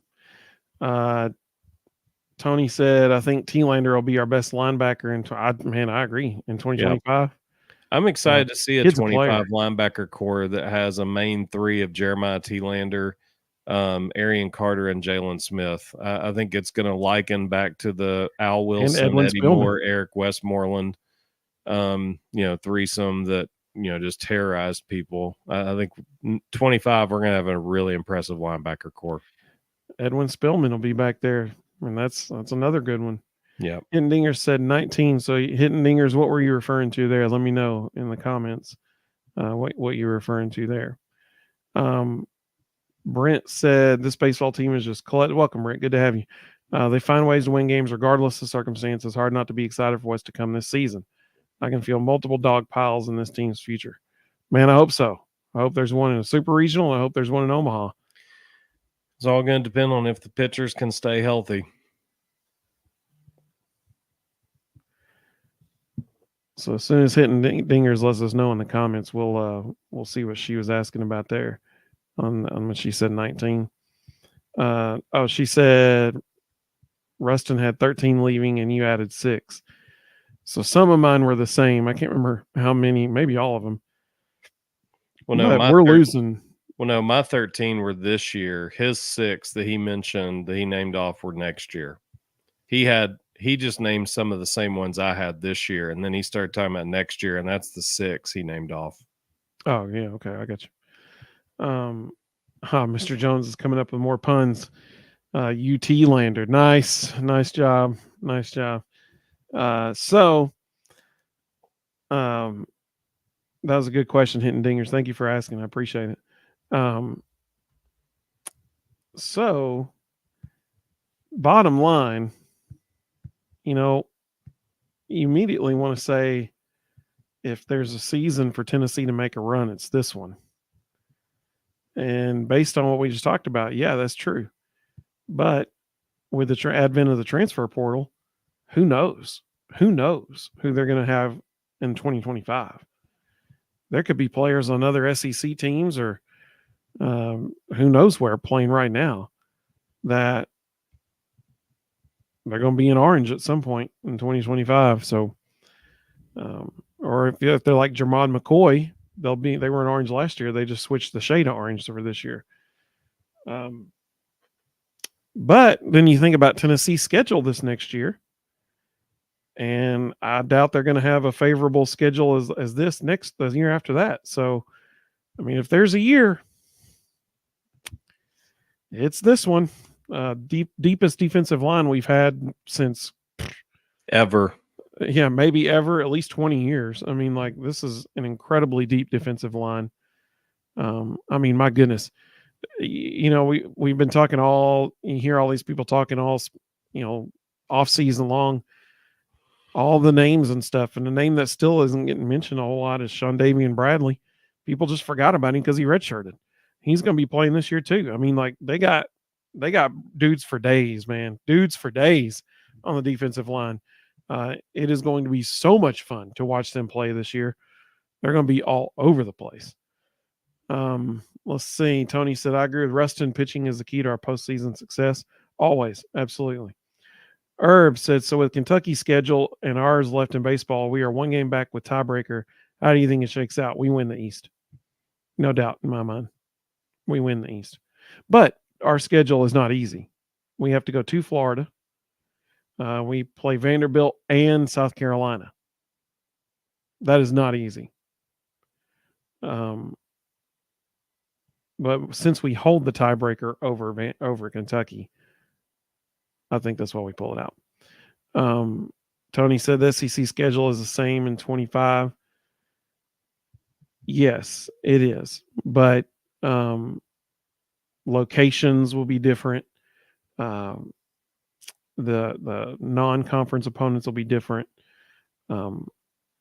Tony said, I think T-Lander will be our best linebacker. I agree. In 2025.
Yep. I'm excited to see a
kid's
25 linebacker core that has a main three of Jeremiah T-Lander, Arian Carter, and Jalen Smith. I think it's going to liken back to the Al Wilson, Eddie Moore, Eric Westmoreland, threesome that, just terrorized people. I think 25, we're going to have a really impressive linebacker core.
Edwin Spillman will be back there, and that's another good one.
Yeah.
Hidden Dingers said 19. So Hidden Dingers, what were you referring to there? Let me know in the comments what you're referring to there. Brent said this baseball team is just collected. Welcome, Brent. Good to have you. They find ways to win games regardless of circumstances. Hard not to be excited for what's to come this season. I can feel multiple dog piles in this team's future. Man, I hope so. I hope there's one in a super regional. I hope there's one in Omaha.
It's all going to depend on if the pitchers can stay healthy.
So as soon as Hitting Dingers lets us know in the comments, we'll see what she was asking about there on when she said 19. She said Rustin had 13 leaving and you added 6. So some of mine were the same. I can't remember how many, maybe all of them.
Well, no,
we're losing.
Well, no, my 13 were this year. His 6 that he mentioned that he named off were next year. He just named some of the same ones I had this year, and then he started talking about next year, and that's the 6 he named off.
Oh, yeah, okay, I got you. Mr. Jones is coming up with more puns. UT Lander. Nice job. That was a good question, Hitting Dingers. Thank you for asking. I appreciate it. So bottom line, you immediately want to say if there's a season for Tennessee to make a run, it's this one. And based on what we just talked about, yeah, that's true. But with the advent of the transfer portal, who knows? Who knows who they're going to have in 2025? There could be players on other SEC teams or who knows where playing right now that they're going to be in orange at some point in 2025. So, or if they're like Jermod McCoy, they were in orange last year. They just switched the shade of orange for this year. But then you think about Tennessee's schedule this next year, and I doubt they're going to have a favorable schedule as the year after that. So, I mean, if there's a year, it's this one. Deepest defensive line we've had since
ever.
Yeah, maybe ever, at least 20 years. I mean, like, this is an incredibly deep defensive line. I mean, my goodness. We've been talking you hear all these people talking off season long, all the names and stuff. And the name that still isn't getting mentioned a whole lot is Shondavian Bradley. People just forgot about him because he redshirted. He's going to be playing this year too. I mean, like, they got dudes for days, man. Dudes for days on the defensive line. It is going to be so much fun to watch them play this year. They're going to be all over the place. Let's see. Tony said, I agree with Rustin. Pitching is the key to our postseason success. Always. Absolutely. Herb said, so with Kentucky's schedule and ours left in baseball, we are one game back with tiebreaker. How do you think it shakes out? We win the East. No doubt in my mind. We win the East. But our schedule is not easy. We have to go to Florida. We play Vanderbilt and South Carolina. That is not easy. But since we hold the tiebreaker over Kentucky, I think that's why we pull it out. Tony said the SEC schedule is the same in 25. Yes, it is. But locations will be different. The non-conference opponents will be different.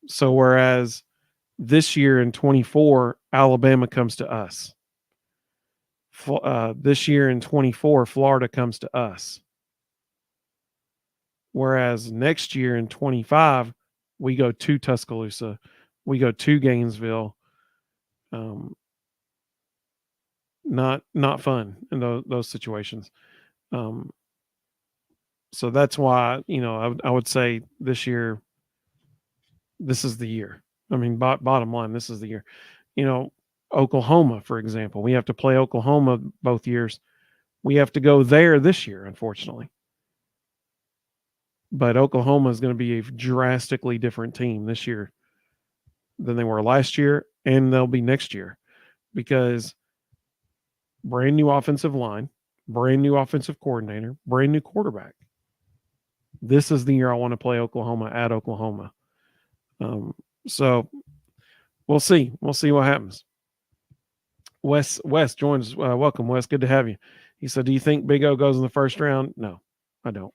So whereas this year in 24, Alabama comes to us. This year in 24, Florida comes to us. Whereas next year in 25, we go to Tuscaloosa, we go to Gainesville. Not fun in those situations. So that's why, I would say this year, this is the year. I mean, bottom line, this is the year. Oklahoma, for example, we have to play Oklahoma both years. We have to go there this year, unfortunately. But Oklahoma is going to be a drastically different team this year than they were last year, and they'll be next year, because brand new offensive line, brand new offensive coordinator, brand new quarterback. This is the year I want to play Oklahoma at Oklahoma. So we'll see. We'll see what happens. Wes joins. Welcome, Wes. Good to have you. He said, do you think Big O goes in the first round? No, I don't.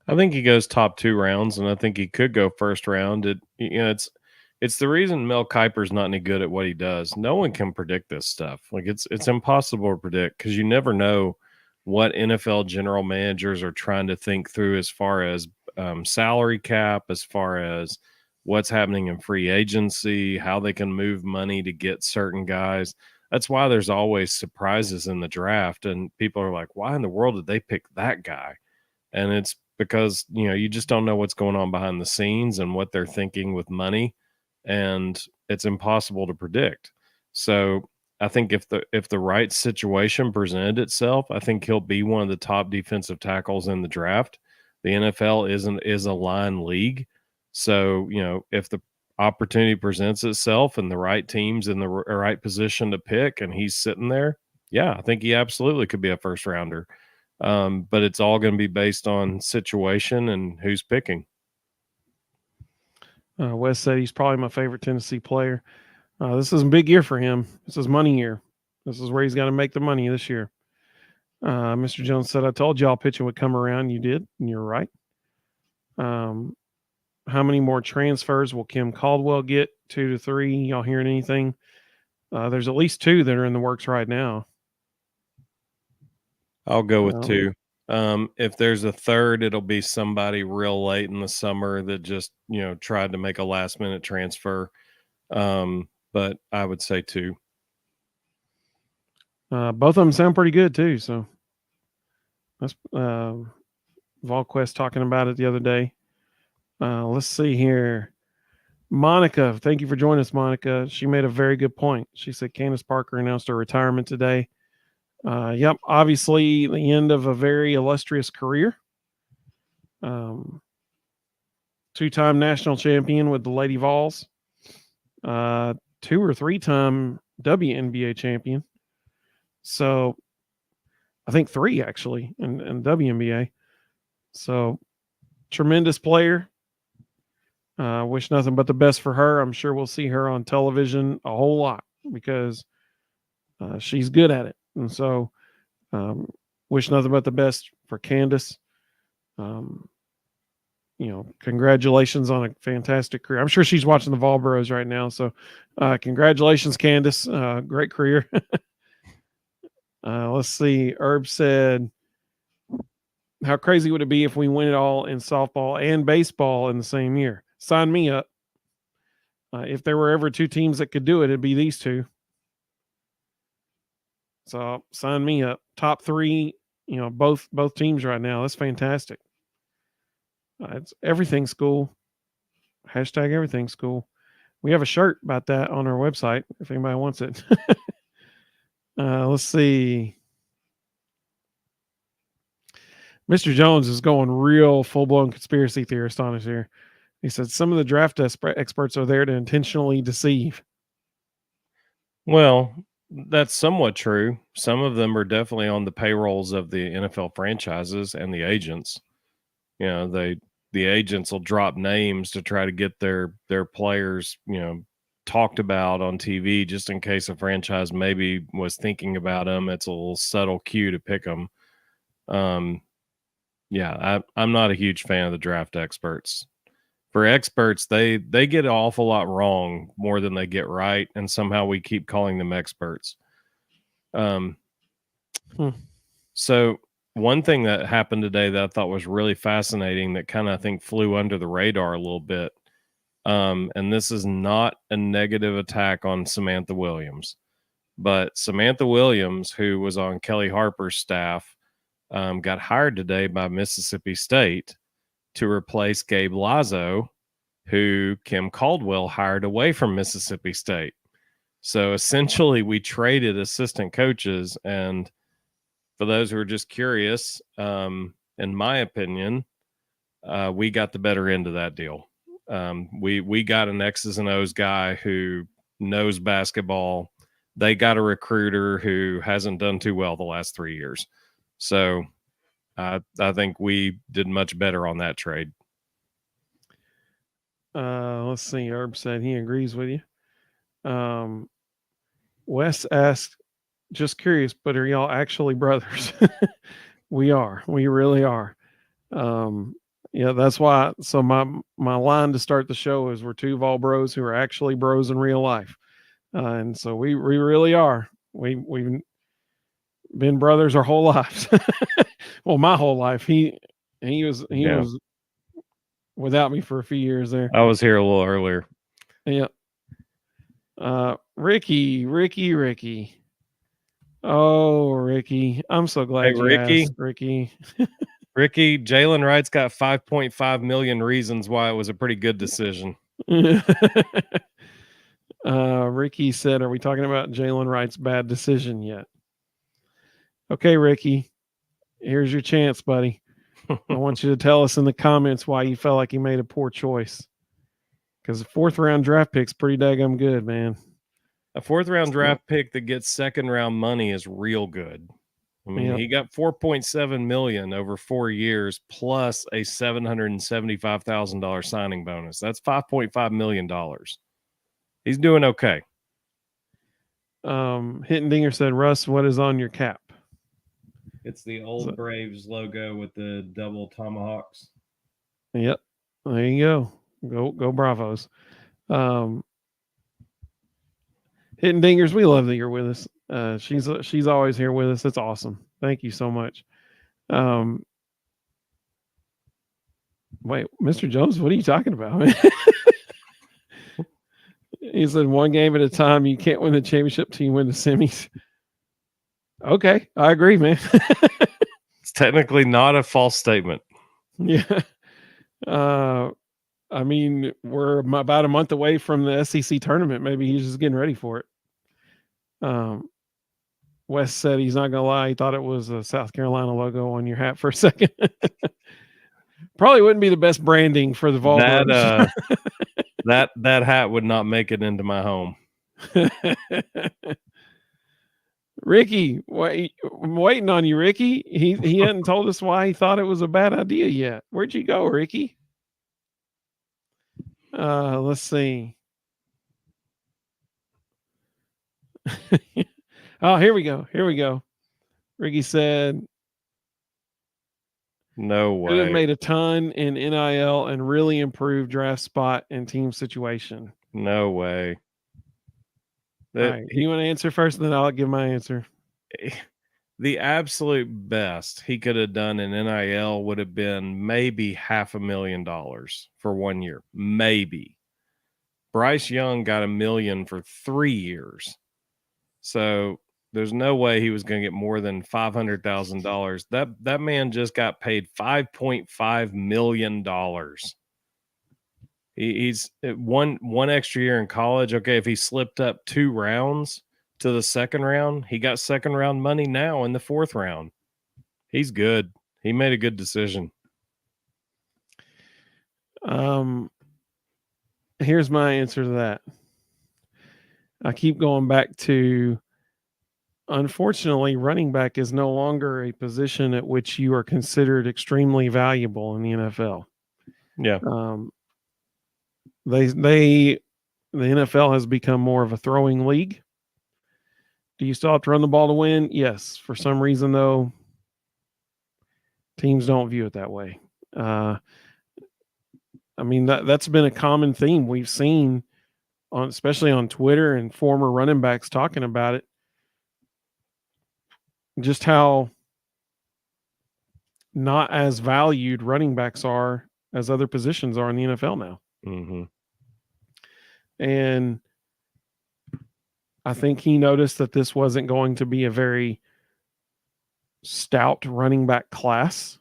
I think he goes top 2 rounds, and I think he could go first round. It's the reason Mel Kiper's not any good at what he does. No one can predict this stuff. Like it's impossible to predict, because you never know what NFL general managers are trying to think through as far as salary cap, as far as what's happening in free agency, how they can move money to get certain guys. That's why there's always surprises in the draft, and people are like, why in the world did they pick that guy? And it's because, you just don't know what's going on behind the scenes and what they're thinking with money, and it's impossible to predict. So I think if the right situation presented itself, I think he'll be one of the top defensive tackles in the draft. The NFL is a line league. So, if the opportunity presents itself and the right team's in the right position to pick and he's sitting there, yeah, I think he absolutely could be a first rounder. But it's all going to be based on situation and who's picking.
Wes said he's probably my favorite Tennessee player. This is a big year for him. This is money year. This is where he's got to make the money this year. Mr. Jones said, I told y'all pitching would come around. You did, and you're right. How many more transfers will Kim Caldwell get? 2 to 3. Y'all hearing anything? There's at least 2 that are in the works right now.
I'll go with 2. If there's a third, it'll be somebody real late in the summer that just, tried to make a last minute transfer. But I would say 2.
Both of them sound pretty good too. So that's VolQuest talking about it the other day. Let's see here. Monica, thank you for joining us, Monica. She made a very good point. She said Candace Parker announced her retirement today. Yep, obviously the end of a very illustrious career. 2-time national champion with the Lady Vols. 2 or 3-time WNBA champion. So I think 3 actually in WNBA. So tremendous player. Wish nothing but the best for her. I'm sure we'll see her on television a whole lot because she's good at it. And so wish nothing but the best for Candace. Congratulations on a fantastic career. I'm sure she's watching the Vol Bros right now. So congratulations, Candace. Great career. Let's see. Herb said How crazy would it be if we win it all in softball and baseball in the same year? Sign me up. If there were ever two teams that could do it, it'd be these two. So sign me up. Top three, both teams right now. That's fantastic. It's everything school. Hashtag everything school. We have a shirt about that on our website if anybody wants it. Let's see. Mr. Jones is going real full-blown conspiracy theorist on us here. He said some of the draft experts are there to intentionally deceive.
Well, that's somewhat true. Some of them are definitely on the payrolls of the NFL franchises and the agents. The agents will drop names to try to get their players, talked about on TV just in case a franchise maybe was thinking about them. It's a little subtle cue to pick them. I'm not a huge fan of the draft experts. For experts, they get an awful lot wrong more than they get right, and somehow we keep calling them experts. So one thing that happened today that I thought was really fascinating that kind of I think flew under the radar a little bit, and this is not a negative attack on Samantha Williams, but Samantha Williams, who was on Kelly Harper's staff, got hired today by Mississippi State to replace Gabe Lazo, who Kim Caldwell hired away from Mississippi State. So essentially we traded assistant coaches. And for those who are just curious, in my opinion, we got the better end of that deal. We got an X's and O's guy who knows basketball. They got a recruiter who hasn't done too well the last 3 years. So I think we did much better on that trade.
Let's see. Herb said he agrees with you. Wes asked, just curious, but are y'all actually brothers? We are. We really are. That's why. So my line to start the show is we're two Vol bros who are actually bros in real life. And so we really are. We've been brothers our whole lives. Well, my whole life. He was without me for a few years there.
I was here a little earlier.
Yeah. Ricky. Oh, Ricky. I'm so glad you asked, Ricky.
Ricky, Jalen Wright's got 5.5 million reasons why it was a pretty good decision.
Ricky said, are we talking about Jalen Wright's bad decision yet? Okay, Ricky, here's your chance, buddy. I want you to tell us in the comments why you felt like you made a poor choice. Because a 4th round draft pick's pretty daggum good, man.
A 4th round draft pick that gets 2nd round money is real good. I mean, He got $4.7 million over 4 years plus a $775,000 signing bonus. That's $5.5 million. He's doing okay.
Hitting Dinger said, Russ, what is on your cap?
It's the old Braves logo with the double tomahawks.
Yep. There you go. Go Bravos. Hitting Dingers, we love that you're with us. She's always here with us. That's awesome. Thank you so much. Wait, Mr. Jones, what are you talking about? He said 1 game at a time. You can't win the championship till you win the semis. Okay, I agree, man.
It's technically not a false statement.
Yeah. I mean, we're about a month away from the SEC tournament. Maybe he's just getting ready for it. Wes said he's not going to lie. He thought it was a South Carolina logo on your hat for a second. Probably wouldn't be the best branding for the Vols.
That hat would not make it into my home.
Ricky, I'm waiting on you, Ricky. He hadn't told us why he thought it was a bad idea yet. Where'd you go, Ricky? Let's see. Oh, here we go. Ricky said,
no way.
Could have made a ton in NIL and really improved draft spot and team situation.
No way.
All right. You want to answer first, and then I'll give my answer.
The absolute best he could have done in NIL would have been maybe $500,000 for 1 year. Maybe. Bryce Young got $1 million for 3 years. So there's no way he was going to get more than $500,000. That man just got paid $5.5 million. He's one extra year in college. Okay, if he slipped up 2 rounds to the second round, he got second round money now in the 4th round. He's good. He made a good decision.
Here's my answer to that. I keep going back to, unfortunately, running back is no longer a position at which you are considered extremely valuable in the NFL.
Yeah.
The NFL has become more of a throwing league. Do you still have to run the ball to win? Yes. For some reason, though, teams don't view it that way. I mean, that's been a common theme we've seen, especially on Twitter, and former running backs talking about it. Just how not as valued running backs are as other positions are in the NFL now.
Mm-hmm.
And I think he noticed that this wasn't going to be a very stout running back class.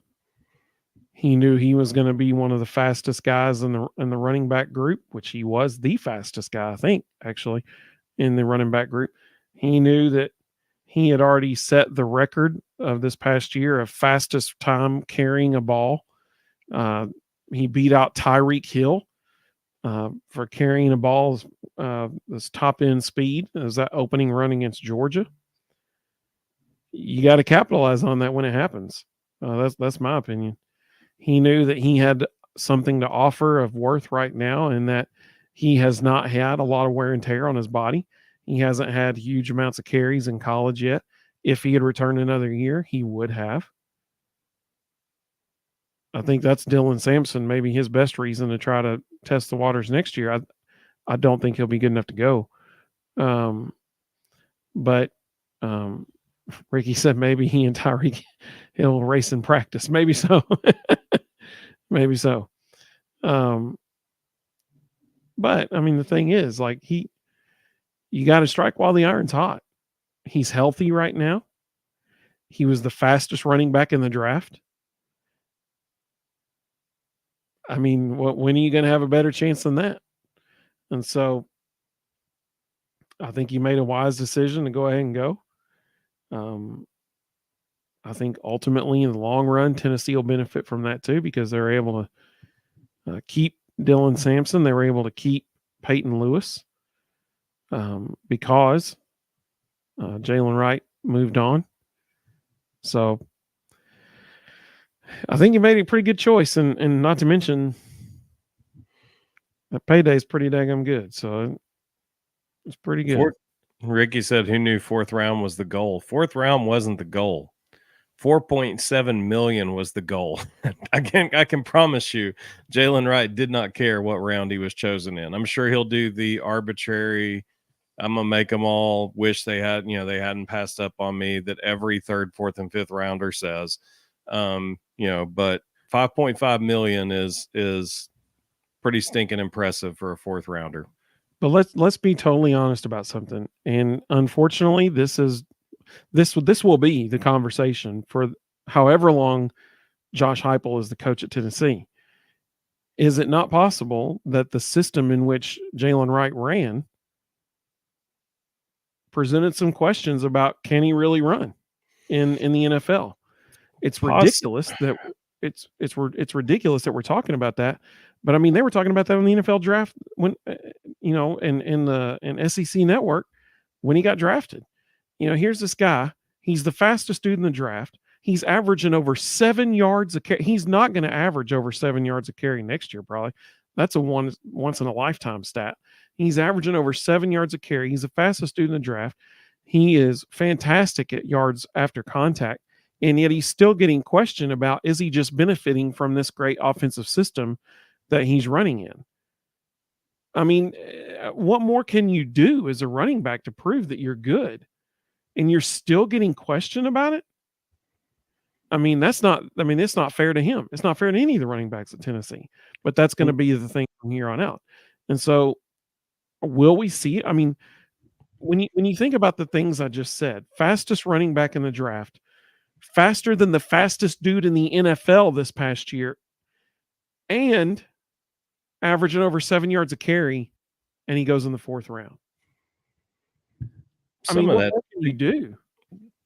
He knew he was going to be one of the fastest guys in the running back group, which he was the fastest guy, I think, actually, in the running back group. He knew that he had already set the record of this past year of fastest time carrying a ball. He beat out Tyreek Hill for carrying a ball this top end speed as that opening run against Georgia. You got to capitalize on that when it happens. That's my opinion. He knew that he had something to offer of worth right now, and that he has not had a lot of wear and tear on his body. He hasn't had huge amounts of carries in college yet. If he had returned another year, he would have. I think that's Dylan Sampson, maybe his best reason to try to test the waters next year. I don't think he'll be good enough to go. But Ricky said maybe he and Tyreek Hill will race in practice. Maybe so. Maybe so. But I mean, the thing is, like, you got to strike while the iron's hot. He's healthy right now. He was the fastest running back in the draft. I mean, when are you going to have a better chance than that? And so I think he made a wise decision to go ahead and go. I think ultimately in the long run, Tennessee will benefit from that too, because they're able to keep Dylan Sampson. They were able to keep Peyton Lewis because Jalen Wright moved on. So I think he made a pretty good choice, and not to mention that payday is pretty daggum good. So it's pretty good.
Ricky said, who knew 4th round was the goal? 4th round wasn't the goal. 4.7 million was the goal. I can promise you, Jalen Wright did not care what round he was chosen in. I'm sure he'll do the arbitrary, I'm gonna make them all wish they hadn't passed up on me, that every 3rd, 4th, and 5th rounder says. But 5.5 million is pretty stinking impressive for a 4th rounder.
But let's be totally honest about something. And unfortunately, this will be the conversation for however long Josh Heupel is the coach at Tennessee. Is it not possible that the system in which Jalen Wright ran presented some questions about, can he really run in the NFL? It's ridiculous that it's ridiculous that we're talking about that. But I mean, they were talking about that in the NFL draft when in SEC Network when he got drafted. Here's this guy. He's the fastest dude in the draft. He's averaging over 7 yards a carry. He's not going to average over 7 yards a carry next year, probably. That's a once in a lifetime stat. He's averaging over 7 yards a carry. He's the fastest dude in the draft. He is fantastic at yards after contact. And yet he's still getting questioned about, is he just benefiting from this great offensive system that he's running in? I mean, what more can you do as a running back to prove that you're good? and you're still getting questioned about it. I mean, it's not fair to him. It's not fair to any of the running backs at Tennessee, but that's going to be the thing from here on out. And so, will we see? I mean, when you think about the things I just said, fastest running back in the draft, faster than the fastest dude in the NFL this past year, and averaging over 7 yards a carry, and he goes in the 4th round. I mean, what more can you do?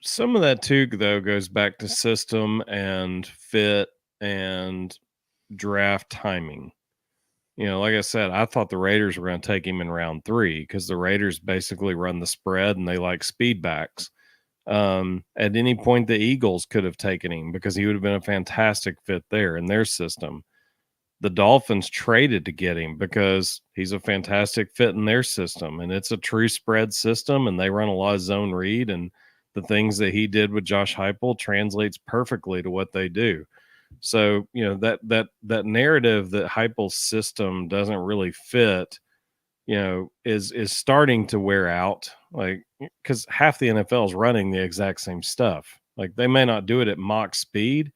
Some of that too, though, goes back to system and fit and draft timing. You know, like I said, I thought the Raiders were going to take him in round 3 because the Raiders basically run the spread and they like speed backs. At any point, the Eagles could have taken him because he would have been a fantastic fit there in their system. The Dolphins traded to get him because he's a fantastic fit in their system, and it's a true spread system, and they run a lot of zone read, and the things that he did with Josh Heupel translates perfectly to what they do. So, you know, that narrative that Heupel's system doesn't really fit, you know, is starting to wear out. Like, because half the NFL is running the exact same stuff. Like, they may not do it at mock speed,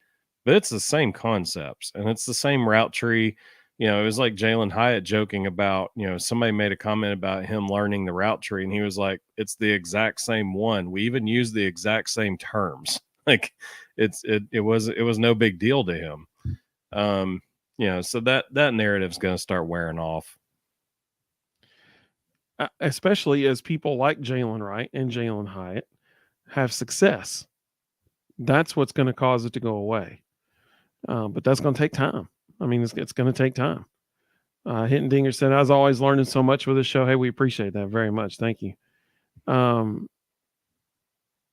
but it's the same concepts and it's the same route tree. You know, it was like Jalen Hyatt joking about, you know, somebody made a comment about him learning the route tree, and he was like, it's the exact same one. We even use the exact same terms. Like, it was no big deal to him. You know, so that narrative's going to start wearing off.
Especially as people like Jalen Wright and Jalen Hyatt have success. That's what's going to cause it to go away. But that's going to take time. I mean, it's going to take time. Hinton Dinger said, I was always learning so much with this show. Hey, we appreciate that very much. Thank you.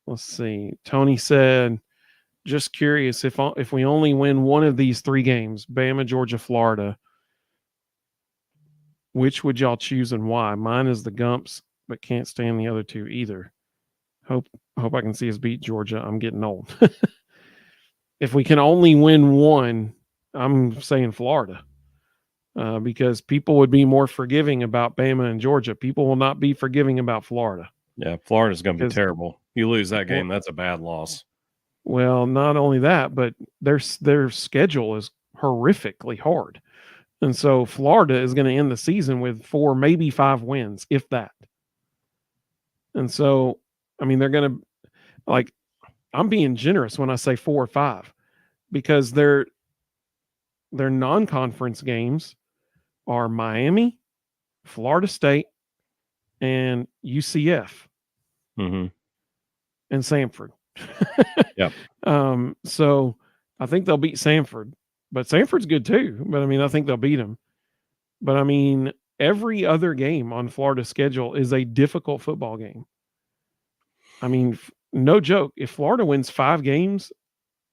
Let's see. Tony said, just curious, if we only win one of these 3 games, Bama, Georgia, Florida, which would y'all choose and why? Mine is the Gumps, but can't stand the other 2 either. Hope I can see us beat Georgia. I'm getting old. If we can only win one, I'm saying Florida, because people would be more forgiving about Bama and Georgia. People will not be forgiving about Florida.
Yeah, Florida's going to be terrible. You lose that game, that's a bad loss.
Well, not only that, but their schedule is horrifically hard. And so Florida is going to end the season with 4, maybe 5 wins, if that. And so, I mean, they're going to, like, I'm being generous when I say 4 or 5, because their non-conference games are Miami, Florida State, and UCF, and Samford.
Yep.
So I think they'll beat Samford, but Samford's good too. But I mean, I think they'll beat them. But I mean, every other game on Florida's schedule is a difficult football game. I mean, no joke. If Florida wins 5 games,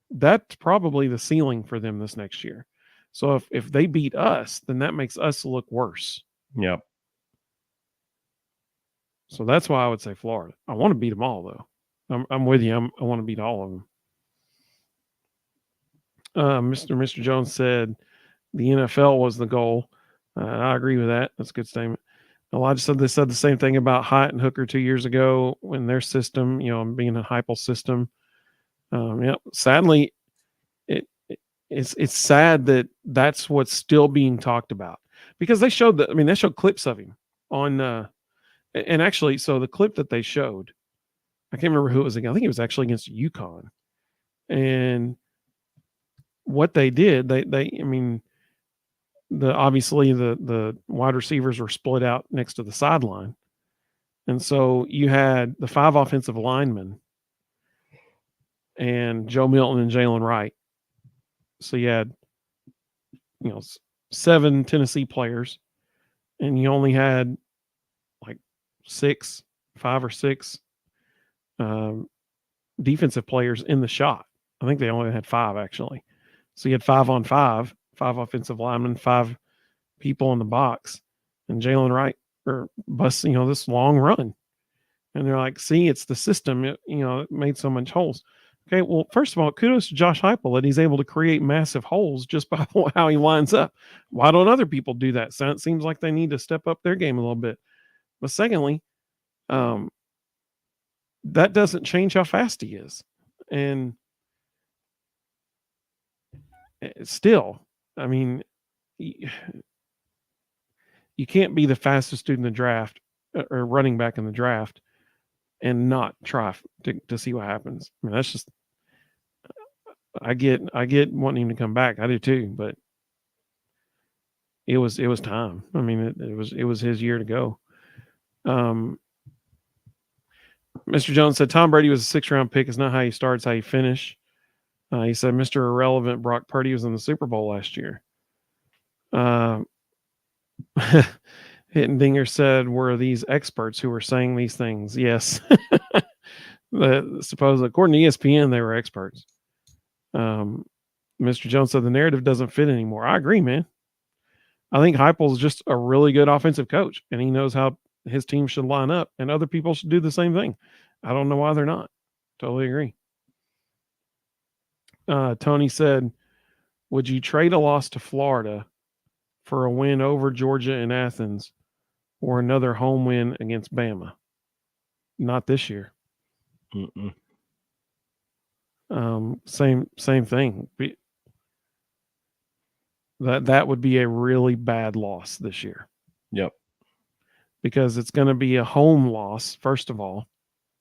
that's probably the ceiling for them this next year. So if they beat us, then that makes us look worse.
Yep.
So that's why I would say Florida. I want to beat them all, though. I'm with you. I want to beat all of them. Mr. Jones said the NFL was the goal. I agree with that. That's a good statement. Elijah said they said the same thing about Hyatt and Hooker 2 years ago when their system, you know, being a Heupel system. Yeah, sadly, it's sad that that's what's still being talked about, because they showed they showed clips of him on, and actually, so the clip that they showed, I can't remember who it was against. I think it was actually against UConn. And what they did, obviously the wide receivers were split out next to the sideline. And so you had the 5 offensive linemen and Joe Milton and Jalen Wright. So you had, 7 Tennessee players, and you only had like 5 or 6 defensive players in the shot. I think they only had 5 actually. So you had 5 on 5 offensive linemen, 5 people in the box, and Jalen Wright busting, this long run. And they're like, see, it's the system. It made so much holes. Okay, well, first of all, kudos to Josh Heupel that he's able to create massive holes just by how he lines up. Why don't other people do that? So it seems like they need to step up their game a little bit. But secondly, that doesn't change how fast he is. And still, I mean, you can't be the fastest dude in the draft or running back in the draft and not try to see what happens. I mean, that's just, I get wanting him to come back. I do too, but it was time. I mean, it was his year to go. Mr. Jones said Tom Brady was a 6th-round pick. It's not how you start, it's how you finish. He said Mr. Irrelevant Brock Purdy was in the Super Bowl last year. Hittendinger said, were these experts who were saying these things? Yes. Supposedly, according to ESPN, they were experts. Mr. Jones said the narrative doesn't fit anymore. I agree, man. I think Heupel's just a really good offensive coach, and he knows how his team should line up, and other people should do the same thing. I don't know why they're not. Totally agree. Tony said, would you trade a loss to Florida for a win over Georgia in Athens or another home win against Bama? Not this year. Same thing. That would be a really bad loss this year.
Yep.
Because it's going to be a home loss, first of all,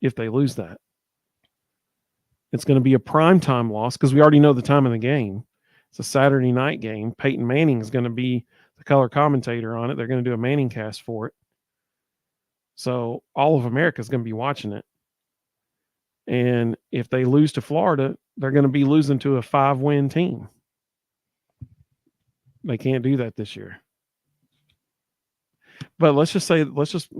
if they lose that. It's going to be a primetime loss because we already know the time of the game. It's a Saturday night game. Peyton Manning is going to be the color commentator on it. They're going to do a Manning cast for it. So all of America is going to be watching it. And if they lose to Florida, they're going to be losing to a 5-win team. They can't do that this year. But let's just say they're just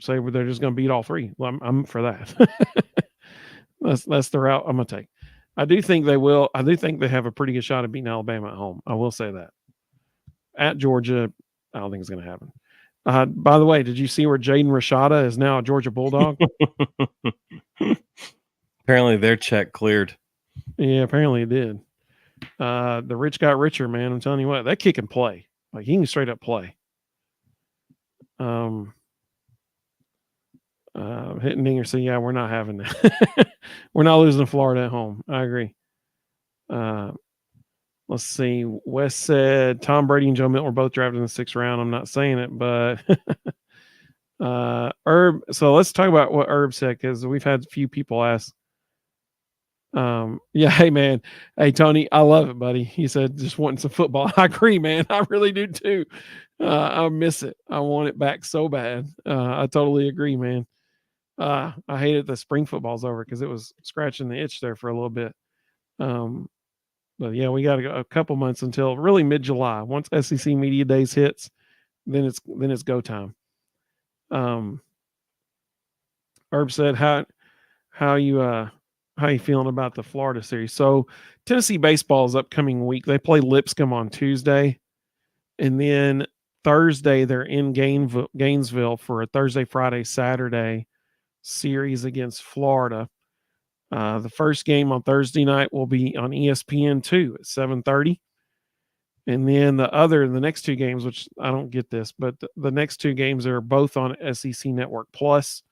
going to beat all 3. Well, I'm for that. That's the route I'm going to take. I do think they will. I do think they have a pretty good shot of beating Alabama at home. I will say that. At Georgia, I don't think it's going to happen. By the way, did you see where Jaden Rashada is now a Georgia Bulldog?
Apparently their check cleared.
Yeah, apparently it did. The rich got richer, man. I'm telling you what, that kid can play. Like, he can straight up play. Hittendinger said, yeah, we're not having that. We're not losing to Florida at home. I agree. Let's see. Wes said Tom Brady and Joe Milton were both drafted in the 6th round. I'm not saying it, but Herb. So let's talk about what Herb said, because we've had a few people ask. Yeah, hey man, hey Tony, I love it, buddy. He said just wanting some football. I agree, man. I really do too. I miss it. I want it back so bad. I totally agree, man. I hated the spring football's over because it was scratching the itch there for a little bit. But yeah, we got to go a couple months until really mid-July. Once SEC Media Days hits, then it's go time. Herb said, how you feeling about the Florida series? So Tennessee baseball's upcoming week. They play Lipscomb on Tuesday, and then Thursday they're in Gainesville for a Thursday, Friday, Saturday series against Florida. The first game on Thursday night will be on ESPN2 at 7:30. And then the next 2 games, which I don't get this, but the next 2 games are both on SEC Network Plus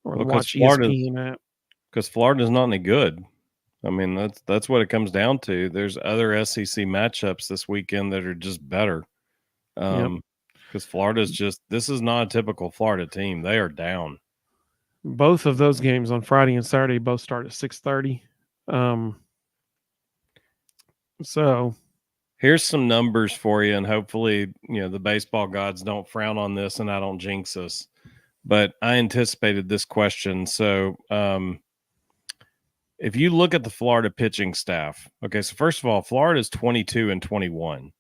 or the Watch ESPN app.
Because Florida's not any good. I mean, that's what it comes down to. There's other SEC matchups this weekend that are just better. Because Florida's this is not a typical Florida team. They are down.
Both of those games on Friday and Saturday both start at 6:30. So
here's some numbers for you, and hopefully, the baseball gods don't frown on this and I don't jinx us. But I anticipated this question. So if you look at the Florida pitching staff, okay, so first of all, Florida is 22-21.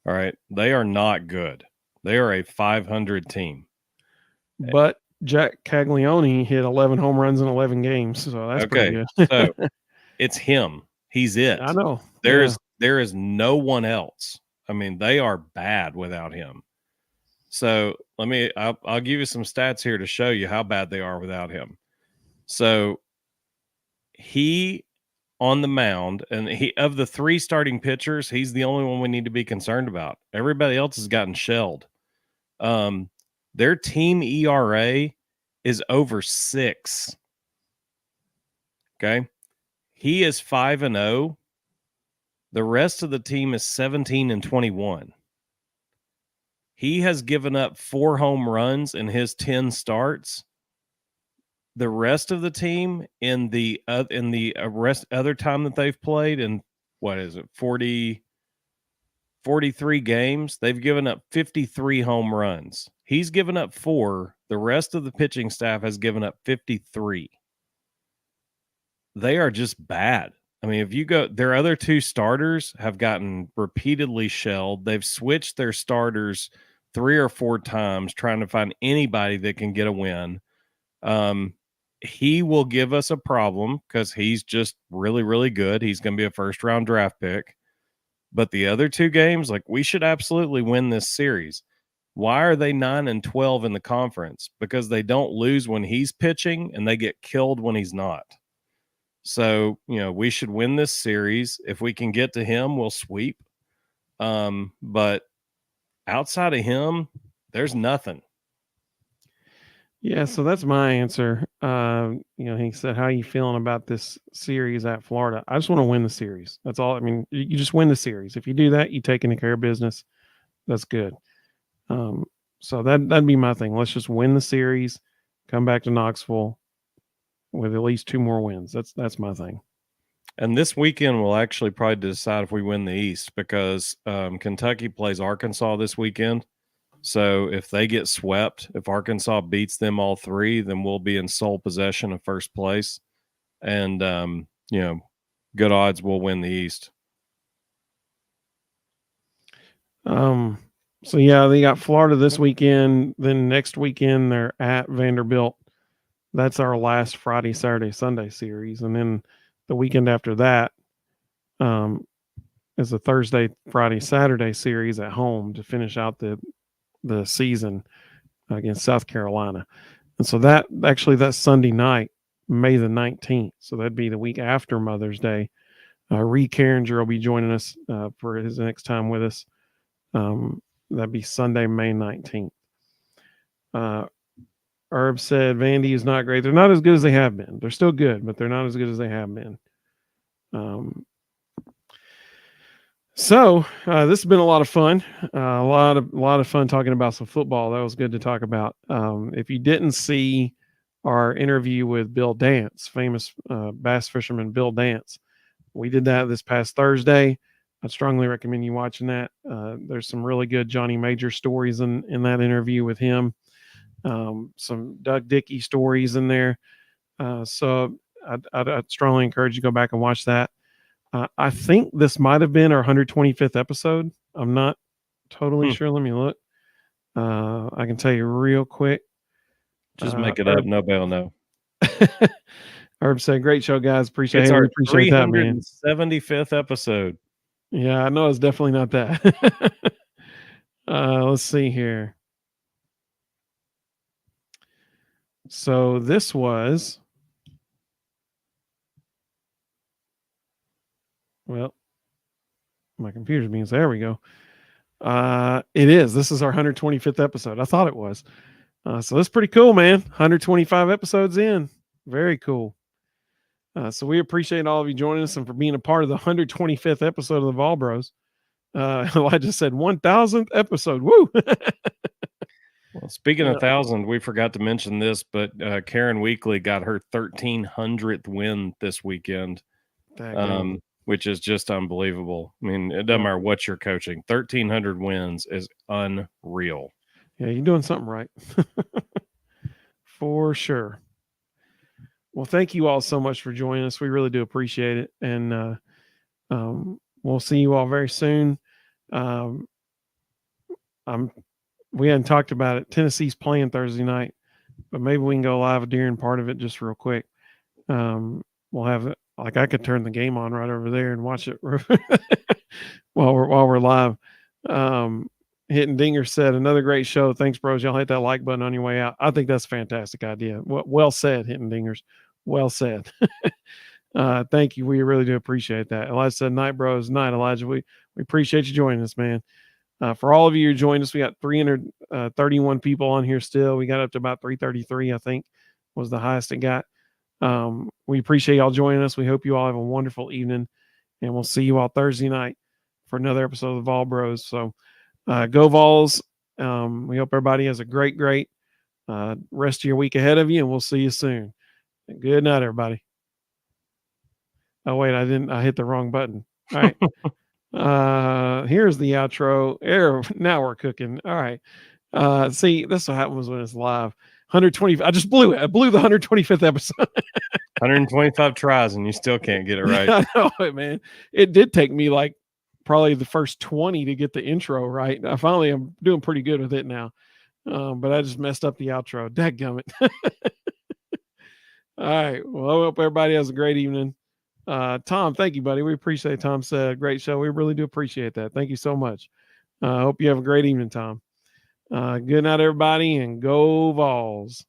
All right. They are not good. They are a 500 team.
But Jack Caglione hit 11 home runs in 11 games, so that's pretty good.
So it's him. He's it.
I know.
There is no one else. I mean, they are bad without him. So I'll give you some stats here to show you how bad they are without him. So he on the mound, and of the 3 starting pitchers, he's the only one we need to be concerned about. Everybody else has gotten shelled. Their team ERA is over 6. Okay. He is 5-0. The rest of the team is 17-21. He has given up 4 home runs in his 10 starts. The rest of the team in the other time that they've played, in what is it, 43 games, they've given up 53 home runs. He's given up 4. The rest of the pitching staff has given up 53. They are just bad. I mean, if you go, their other 2 starters have gotten repeatedly shelled. They've switched their starters 3 or 4 times trying to find anybody that can get a win. He will give us a problem because he's just really, really good. He's going to be a first-round draft pick. But the other 2 games, like, we should absolutely win this series. Why are they 9-12 in the conference? Because they don't lose when he's pitching and they get killed when he's not. So, we should win this series. If we can get to him, we'll sweep. But outside of him, there's nothing.
Yeah, so that's my answer. He said, how are you feeling about this series at Florida? I just want to win the series. That's all. I mean, you just win the series. If you do that, you take into care of business. That's good. So that'd be my thing. Let's just win the series, come back to Knoxville with at least 2 more wins. That's my thing.
And this weekend will actually probably decide if we win the East, because Kentucky plays Arkansas this weekend. So if they get swept, if Arkansas beats them all 3, then we'll be in sole possession of first place. And, good odds we'll win the East.
So, yeah, they got Florida this weekend. Then next weekend, they're at Vanderbilt. That's our last Friday, Saturday, Sunday series. And then the weekend after that is a Thursday, Friday, Saturday series at home to finish out the season against South Carolina. And so that's Sunday night, May the 19th. So that'd be the week after Mother's Day. Reed Carringer will be joining us for his next time with us. That'd be Sunday, May 19th. Herb said Vandy is not great. They're not as good as they have been. They're still good, but they're not as good as they have been. So this has been a lot of fun. A lot of fun talking about some football. That was good to talk about. If you didn't see our interview with Bill Dance, famous bass fisherman Bill Dance, we did that this past Thursday. I strongly recommend you watching that. There's some really good Johnny Major stories in that interview with him. Some Doug Dickey stories in there. So I'd strongly encourage you to go back and watch that. I think this might have been our 125th episode. I'm not totally sure. Let me look. I can tell you real quick.
Just make it up. Nobody know.
Herb said, "Great show, guys. Appreciate it.
It's our
Appreciate that, man.
375th episode."
Yeah, I know it's definitely not that. Let's see here. So this was, well, my computer's being, there we go. It is. This is our 125th episode. I thought it was. So that's pretty cool, man. 125 episodes in. Very cool. So we appreciate all of you joining us and for being a part of the 125th episode of the Vol Bros. Elijah said 1000th episode. Woo!
Well, speaking of 1,000, we forgot to mention this, but Karen Weekly got her 1,300th win this weekend, which is just unbelievable. I mean, it doesn't matter what you're coaching. 1,300 wins is unreal.
Yeah, you're doing something right. For sure. Well, thank you all so much for joining us. We really do appreciate it. And we'll see you all very soon. We hadn't talked about it. Tennessee's playing Thursday night, but maybe we can go live during part of it just real quick. We'll have it. Like, I could turn the game on right over there and watch it while we're live. Hitting Dinger said, another great show. Thanks, bros. Y'all hit that like button on your way out. I think that's a fantastic idea. Well said, Hitting Dingers. Well said. Thank you. We really do appreciate that. Elijah said, night, bros. Night, Elijah. We appreciate you joining us, man. For all of you who joined us, we got 331 people on here still. We got up to about 333, I think, was the highest it got. We appreciate y'all joining us. We hope you all have a wonderful evening, and we'll see you all Thursday night for another episode of the Vol Bros. So go Vols. We hope everybody has a great rest of your week ahead of you, and we'll see you soon. Good night, everybody. Oh, wait, I hit the wrong button. All right. Here's the outro. Now we're cooking. All right. See, this is what happens when it's live. 120. I just blew it. I blew the 125th episode.
125 tries and you still can't get it right.
I know it, man. It did take me like probably the first 20 to get the intro right. I'm doing pretty good with it now. But I just messed up the outro. Dadgummit. All right. Well, I hope everybody has a great evening. Tom, thank you, buddy. We appreciate it. Tom said, great show. We really do appreciate that. Thank you so much. I hope you have a great evening, Tom. Good night, everybody, and go Vols.